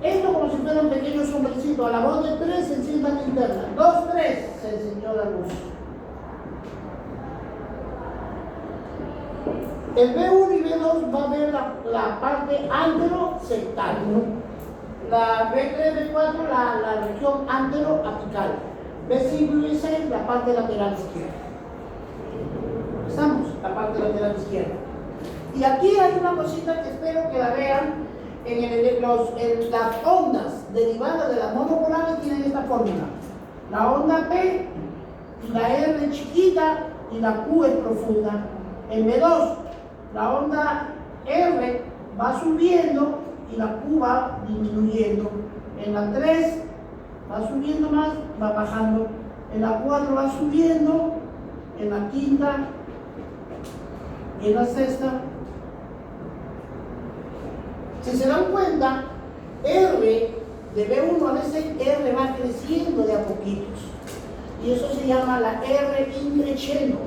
A: Esto como si fuera un pequeño sombrecito. A la voz de 3 se enciende la linterna. 2, 3 se encendió la luz. El B1 y B2 va a ver la parte anterosectal. La B3 y B4 la región anteroapical. B5 y B6 la parte lateral izquierda. ¿Estamos? La parte lateral izquierda. Y aquí hay una cosita que espero que la vean. En las ondas derivadas de las monopolares tienen esta fórmula. La onda P, la R chiquita y la Q es profunda. En B2, la onda R va subiendo y la Q va disminuyendo. En la 3 va subiendo más, va bajando. En la 4 va subiendo. En la quinta y en la sexta. Si se dan cuenta, R de B1 a B6, R va creciendo de a poquitos. Y eso se llama la R increciendo.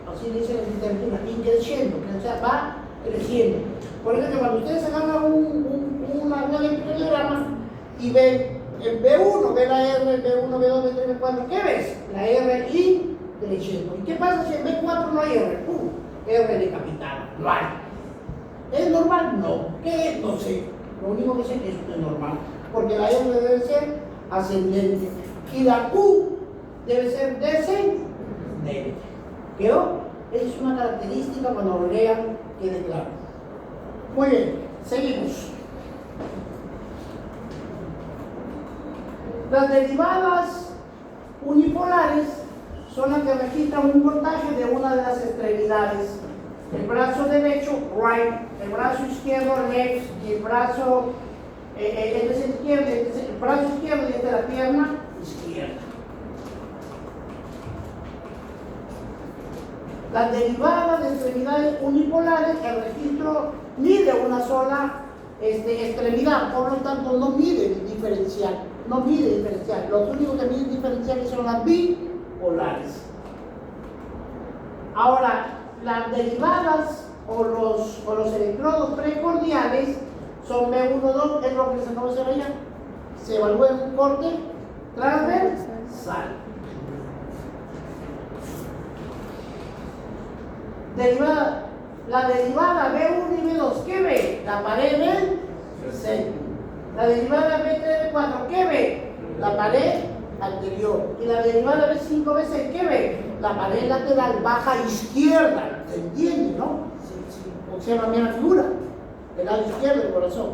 A: Así dice la literatura, increciendo, o sea, va creciendo. Por ejemplo, cuando ustedes agarran un electrocardiograma y ven el B1, ve la R, B1, B2, B3, B4, ¿qué ves? La R increciendo. ¿Y qué pasa si en B4 no hay R? R decapitada, no hay. ¿Es normal? No. ¿Qué es? No sé. Lo único que sé es que esto es normal. Porque la R debe ser ascendente. Y la Q debe ser descendente. ¿Quedó? Esa es una característica cuando lo lean, quede claro. Muy bien, seguimos. Las derivadas unipolares son las que registran un voltaje de una de las extremidades. El brazo derecho, right, el brazo izquierdo, left, y el brazo, el brazo izquierdo y este la pierna izquierda. Las derivadas de extremidades unipolares, el registro mide una sola extremidad, por lo tanto no mide el diferencial, no mide diferencial. Los únicos que miden diferenciales son las bipolares. Ahora, las derivadas o los electrodos precordiales son B1-2, es lo que se conoce allá. Se evalúa en un corte transversal. La derivada B1 y B2, ¿qué ve? La pared del centro. La derivada B3 y B4, ¿qué ve? La pared anterior. Y la derivada B5 B6, ¿qué ve? La pared lateral baja izquierda. ¿Se entiende, no? Si observa bien la figura, el lado izquierdo del corazón.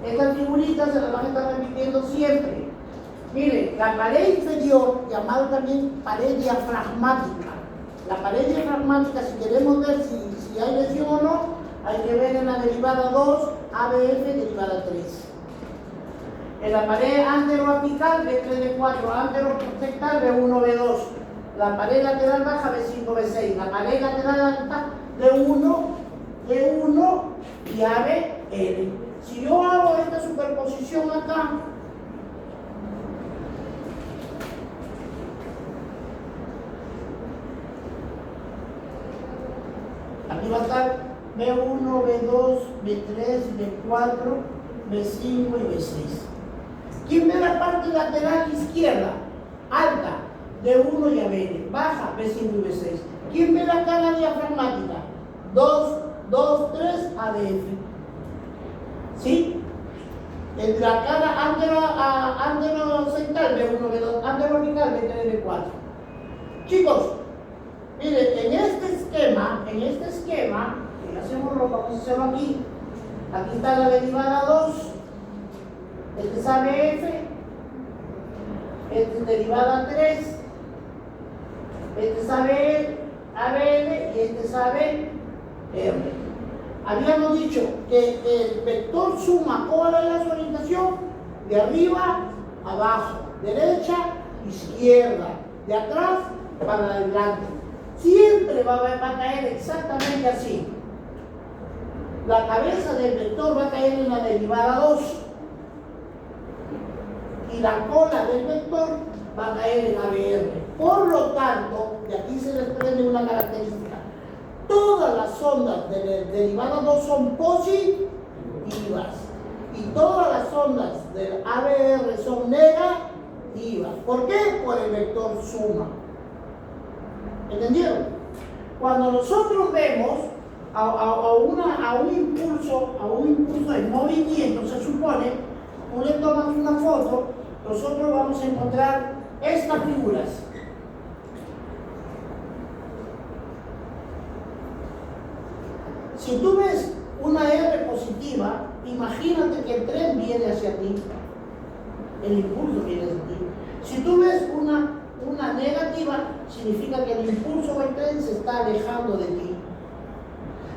A: Estas figuritas se las van a estar repitiendo siempre. Miren, la pared inferior, llamada también pared diafragmática. La pared diafragmática, si queremos ver si hay lesión o no, hay que ver en la derivada 2, ABF, derivada 3. En la pared anteroapical, B3, B4, anterosectal, B1, B2. La pared lateral baja, B5, B6. La pared lateral alta, D1 y ABL. Si yo hago esta superposición acá, aquí va a estar B1, B2, B3, B4, B5 y B6. ¿Quién ve la parte lateral izquierda? Alta, D1 y ABL. Baja, B5 y B6. ¿Quién ve la cara diafragmática? 2, 3, ADF. ¿Sí? En la cara anterosectal, B1, B2, anteroapical, B3, B4. Chicos, miren, en este esquema, que hacemos lo vamos a hacerlo aquí. Aquí está la derivada 2. Este es ABF. Este es derivada 3. Este es ABL y este es ABR. Habíamos dicho que el vector suma, ¿cuál es su orientación? De arriba a abajo, derecha, izquierda, de atrás para adelante. Siempre va a caer exactamente así. La cabeza del vector va a caer en la derivada 2 y la cola del vector va a caer en ABR. Por lo tanto, de aquí se desprende una característica. Todas las ondas de derivada 2 son positivas. y todas las ondas del ABR son negativas. ¿Por qué? Por el vector suma. ¿Entendieron? Cuando nosotros vemos a un impulso en movimiento, se supone, tú le tomas una foto, nosotros vamos a encontrar estas figuras. Si tú ves una R positiva, imagínate que el tren viene hacia ti, el impulso viene hacia ti. Si tú ves una negativa, significa que el impulso del tren se está alejando de ti.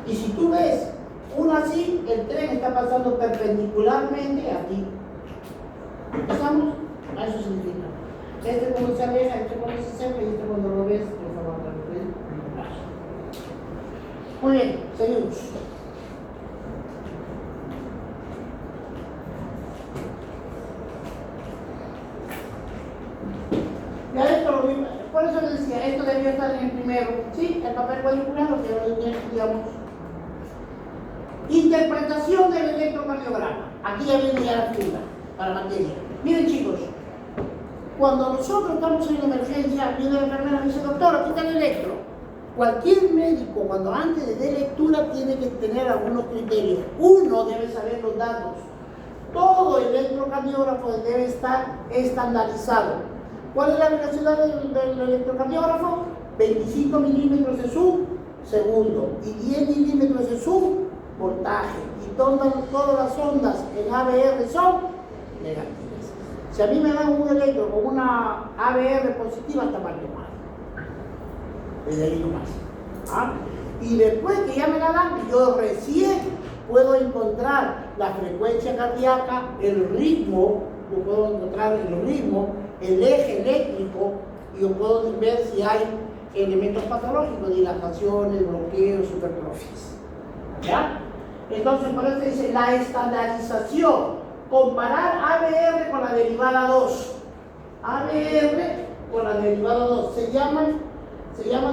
A: Y si tú ves una así, el tren está pasando perpendicularmente a ti. ¿Estamos? A eso significa. Este cuando se aleja, este cuando se acerca y este cuando lo ves, por favor, muy bien, seguimos. Ya esto lo mismo, por eso les decía, esto debía estar en el primero. Sí, el papel cuadriculado que ahora estudiamos. Interpretación del electrocardiograma. Aquí ya viene ya la figura para materia. Miren chicos, cuando nosotros estamos en emergencia, viene la enfermera y dice, doctor, aquí está el electro. Cualquier médico, cuando antes de dé lectura, tiene que tener algunos criterios. Uno debe saber los datos. Todo electrocardiógrafo debe estar estandarizado. ¿Cuál es la velocidad del electrocardiógrafo? 25 milímetros de sub segundo y 10 milímetros de sub voltaje. Y todas las ondas en ABR son negativas. Si a mí me dan un electro con una ABR positiva, está mal tomado. Desde ahí nomás. ¿Ah? Y después que ya me la dan, yo recién puedo encontrar la frecuencia cardíaca, el ritmo, yo puedo encontrar el ritmo, el eje eléctrico, y yo puedo ver si hay elementos patológicos, dilataciones, bloqueos, hipertrofias. ¿Ya? Entonces, por eso dice la estandarización, comparar ABR con la derivada 2. ABR con la derivada 2 se llaman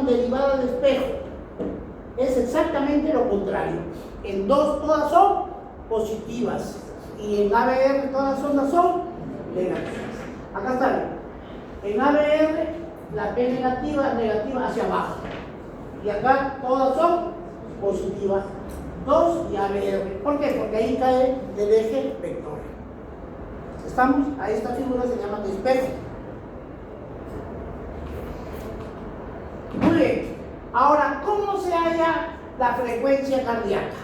A: derivadas de espejo. Es exactamente lo contrario. En 2 todas son positivas y en ABR todas las ondas son negativas. Acá está. En ABR la P negativa hacia abajo. Y acá todas son positivas. 2 y ABR. ¿Por qué? Porque ahí cae el eje vector. ¿Estamos? A esta figura se llama de espejo. Muy bien. Ahora, ¿cómo se halla la frecuencia cardíaca?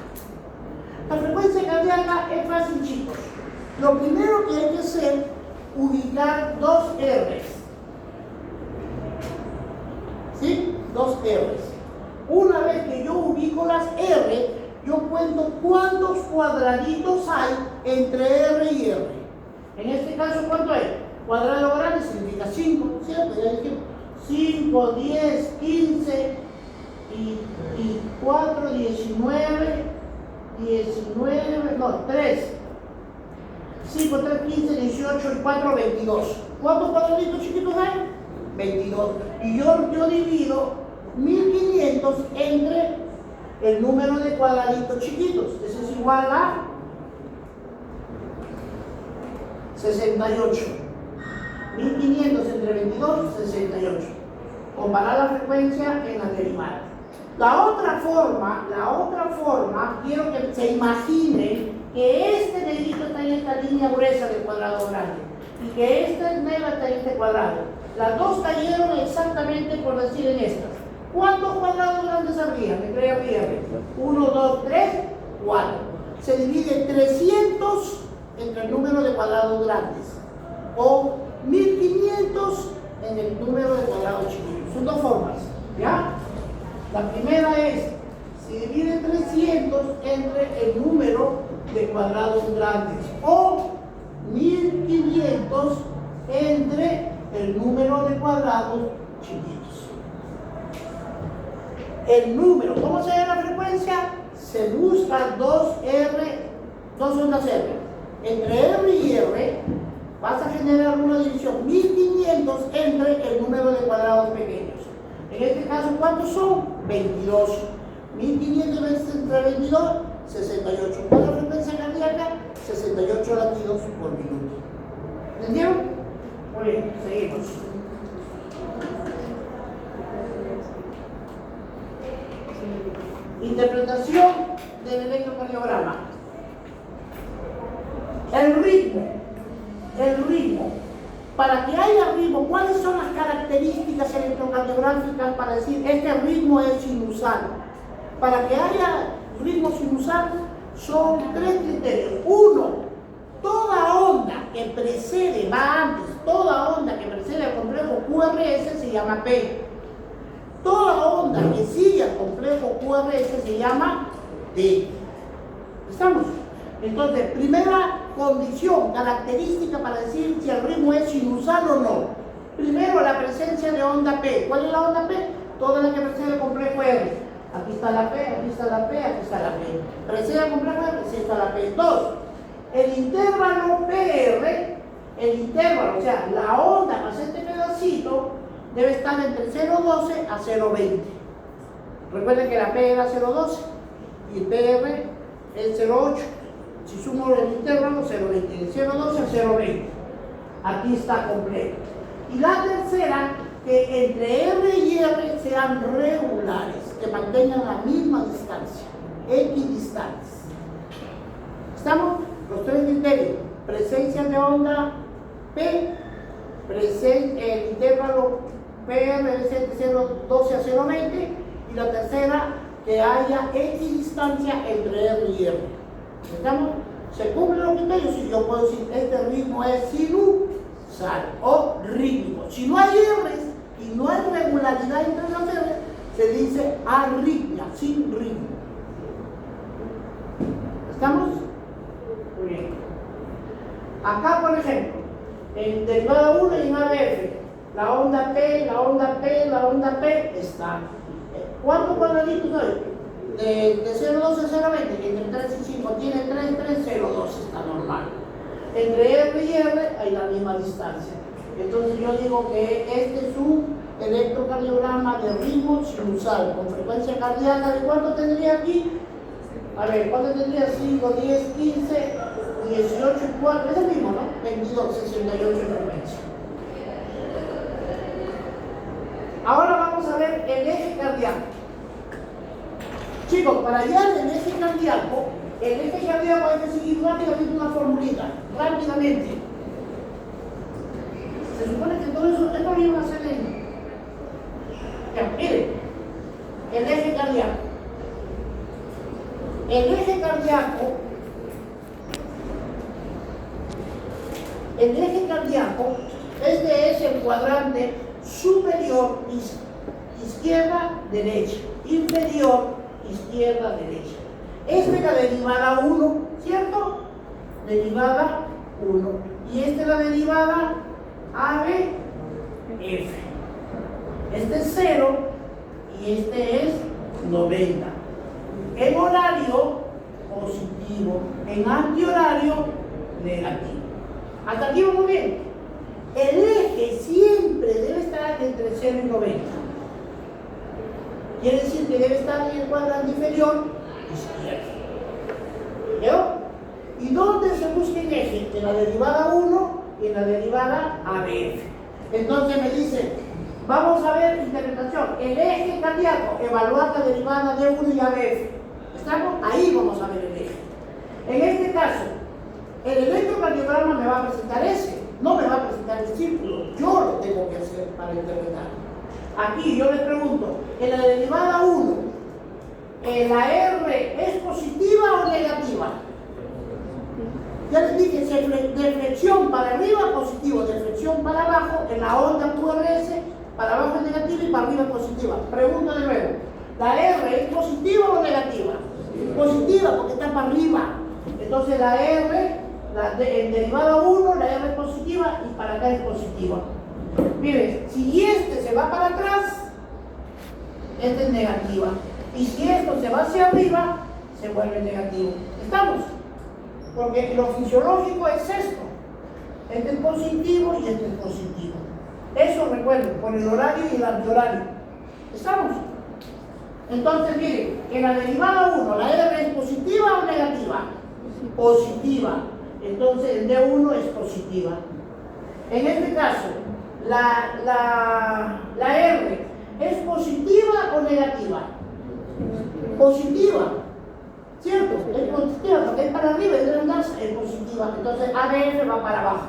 A: La frecuencia cardíaca es fácil, chicos. Lo primero que hay que hacer es ubicar 2 R's. ¿Sí? 2 R's. Una vez que yo ubico las R, yo cuento cuántos cuadraditos hay entre R y R. En este caso, ¿cuánto hay? Cuadrado grande significa 5, ¿cierto? Ya dijimos 5, 10, 15 y 4, 19, 3. 5, 3, 15, 18 y 4, 22. ¿Cuántos cuadraditos chiquitos hay? 22. Y yo divido 1500 entre el número de cuadraditos chiquitos. Eso es igual a 68. 1500 entre 22, 68. Comparar la frecuencia en la derivada. La otra forma, quiero que se imaginen que este negrito está en esta línea gruesa del cuadrado grande y que este negro está en este cuadrado. Las dos cayeron exactamente por decir en estas. ¿Cuántos cuadrados grandes habría? Me creo bien. 1, 2, 3, 4. Se divide 300 entre el número de cuadrados grandes o 1500 en el número de cuadrados chiquitos. Son dos formas, ¿ya? La primera es, se divide 300 entre el número de cuadrados grandes o 1500 entre el número de cuadrados chiquitos. El número, ¿cómo se da la frecuencia? Se busca 2 ondas R. Entre R y R vas a generar una división 1500 entre el número de cuadrados pequeños. En este caso, ¿cuántos son? 22. 1500 veces entre 22, 68. ¿Cuál es la frecuencia cardíaca? 68 latidos por minuto. ¿Entendieron? Muy bien, seguimos. Interpretación del electrocardiograma. El ritmo. Para que haya ritmo, ¿cuáles son las características electrocardiográficas para decir este ritmo es sinusal? Para que haya ritmo sinusal son 3 criterios. 1, toda onda que precede, va antes, toda onda que precede al complejo QRS se llama P. Toda onda que sigue al complejo QRS se llama T. ¿Estamos? Entonces, primera condición, característica para decir si el ritmo es sinusal o no. Primero, la presencia de onda P. ¿Cuál es la onda P? Toda la que precede el complejo R. Aquí está la P, aquí está la P, aquí está la P. Precede el complejo R, aquí está la P. 2. El intervalo PR, el intervalo, o sea, la onda más este pedacito, debe estar entre 0,12 a 0,20. Recuerden que la P era 0,12 y el PR es 0,8. Si sumo el intervalo, 0,20. De 0,12 a 0,20. Aquí está completo. Y la tercera, que entre R y R sean regulares, que mantengan la misma distancia, equidistantes. ¿Estamos? Los 3 criterios. Presencia de onda P, el intervalo PR debe ser de 0,12 a 0,20, y la tercera, que haya equidistancia entre R y R. ¿Estamos? Se cumplen los criterios y yo puedo decir este ritmo es sinusal o rítmico. Si no hay R's y no hay regularidad entre las R's, se dice arritmia, sin ritmo. ¿Estamos? Muy bien. Acá, por ejemplo, en derivada 1 y en ABF, la onda P, la onda P, la onda P está. ¿Cuántos cuadraditos hay? De 0,12 a 0,20, entre 3 y 5 tiene 3, 0,12 está normal. Entre R y R hay la misma distancia. Entonces yo digo que este es un electrocardiograma de ritmo sinusal, con frecuencia cardíaca. ¿De cuánto tendría aquí? A ver, ¿cuánto tendría? 5, 10, 15, 18 y 4, es el mismo, ¿no? 22, 68 en frecuencia. Ahora vamos a ver el eje cardíaco. Chicos, para hallar el eje cardíaco hay que seguir rápidamente una formulita, rápidamente. Se supone que todo eso, esto lo iban a hacer en... Ya, miren, el eje cardíaco. El eje cardíaco, este es el cuadrante superior, izquierda-derecha, inferior, izquierda-derecha. Esta es la derivada 1, ¿cierto? Derivada 1. Y esta es la derivada ABF. Este es 0 y este es 90. En horario positivo, en antihorario negativo. Hasta aquí vamos bien. El eje siempre debe estar entre 0 y 90. Quiere decir que debe estar en el cuadrante inferior izquierdo. ¿Yo? ¿Y dónde se busca el eje? En la derivada 1 y en la derivada ABF. Entonces me dice, vamos a ver interpretación. El eje cardíaco, evaluar la derivada de 1 y ABF. ¿Estamos? Ahí vamos a ver el eje. En este caso, el electrocardiograma me va a presentar ese, no me va a presentar el círculo. Yo lo tengo que hacer para interpretar. Aquí yo les pregunto, en la derivada 1, ¿la R es positiva o negativa? Ya les dije, si de flexión para arriba, positivo, de flexión para abajo, en la onda QRS, para abajo es negativa y para arriba es positiva. Pregunto de nuevo, ¿la R es positiva o negativa? Positiva, porque está para arriba. Entonces la R, en derivada 1, la R es positiva y para acá es positiva. Miren, si este se va para atrás, esta es negativa. Y si esto se va hacia arriba, se vuelve negativo. ¿Estamos? Porque lo fisiológico es esto. Este es positivo y este es positivo. Eso recuerden, por el horario y el antihorario. ¿Estamos? Entonces, miren, en la derivada 1, ¿la R es positiva o negativa? Positiva. entonces el D1 es positiva. En este caso, la R es positiva o negativa. Positiva, ¿cierto? Es positiva porque es para arriba, es redundancia, es positiva. Entonces ABF va para abajo.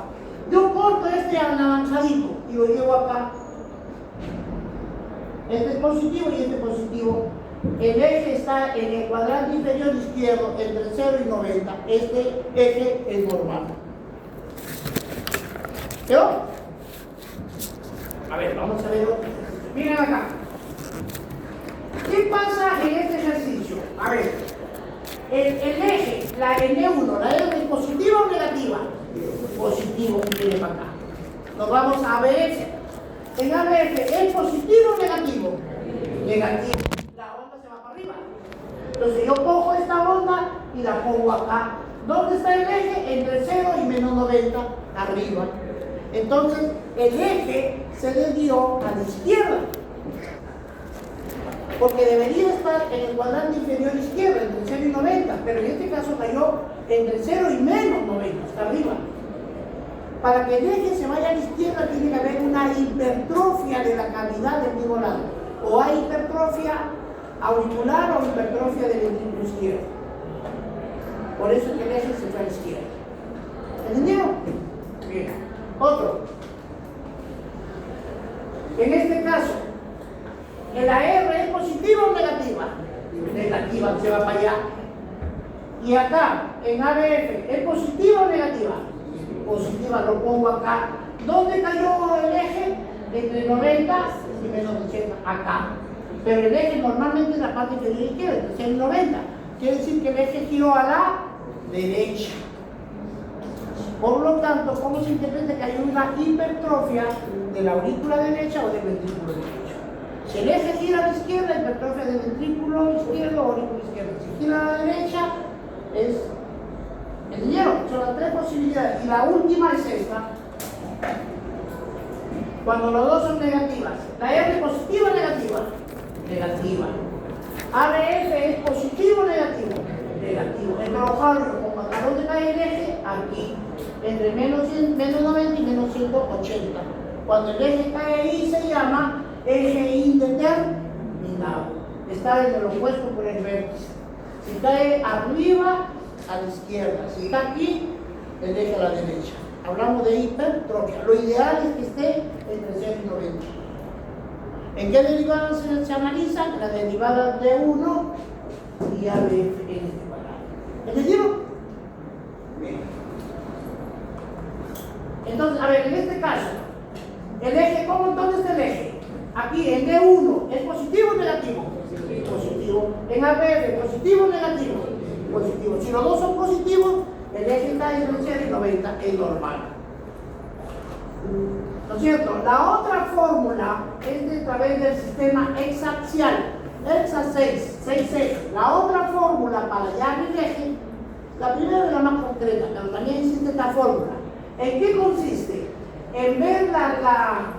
A: Yo corto este anaranjadito y lo llevo acá. Este es positivo y este es positivo. El eje está en el cuadrante inferior izquierdo entre 0 y 90. Este eje es normal. ¿Quedó? A ver, vamos a ver otro. Miren acá. ¿Qué pasa en este ejercicio? A ver, el eje, la N1, ¿la R es positiva o negativa? Positivo, viene para acá. Nos vamos a ABF. En ABF, ¿es positivo o negativo? Negativo. La onda se va para arriba. Entonces yo cojo esta onda y la pongo acá. ¿Dónde está el eje? Entre 0 y menos 90, arriba. Entonces, el eje se desvió a la izquierda. Porque debería estar en el cuadrante inferior izquierdo, entre 0 y 90, pero en este caso cayó entre 0 y menos 90, hasta arriba. Para que el eje se vaya a la izquierda tiene que haber una hipertrofia de la cavidad del mismo lado. O hay hipertrofia auricular o hipertrofia del ventrículo izquierdo. Por eso es que el eje se fue a la izquierda. ¿Entendieron? Bien. Otro. En este caso, ¿la R es positiva o negativa? Negativa, se va para allá. Y acá, en ABF, ¿es positiva o negativa? Positiva, lo pongo acá. ¿Dónde cayó el eje? Entre 90 y menos 80, acá. Pero el eje normalmente es la parte inferior izquierda, entre 0 y 90. Quiere decir que el eje giró a la derecha. Por lo tanto, ¿cómo se interpreta que hay una hipertrofia de la aurícula derecha o del ventrículo derecho? Si el eje gira a la izquierda, hipertrofia del ventrículo izquierdo o aurícula izquierda. Si gira a la derecha, es... ¿Entendieron? Son las tres posibilidades. Y la última es esta. Cuando los dos son negativas. ¿La R es positiva o negativa? Negativa. ABF es positivo o negativo? Negativo. El trabajador lo pongo acá. ¿Dónde cae el eje? Aquí. Entre menos 90 y menos 180. Cuando el eje cae ahí se llama eje indeterminado. Está en el opuesto por el vértice. Si cae arriba, a la izquierda. Si está aquí, el eje a la derecha. Hablamos de hipertrofia. Lo ideal es que esté entre 0 y 90. ¿En qué derivadas se analizan? Las derivadas de 1 y ABF en este cuadrado. ¿Entendieron? Bien. Entonces, a ver, en este caso, el eje, ¿dónde está el eje? Aquí, en D1, ¿es positivo o negativo? Positivo. En ABF, ¿positivo o negativo? Positivo. Si los dos son positivos, el eje está entre 0 y 90, es normal. ¿No es cierto? La otra fórmula es a través del sistema hexaxial. Hexa 6 ejes. La otra fórmula para hallar el eje, la primera es la más concreta, pero también existe esta fórmula. ¿En qué consiste? En ver la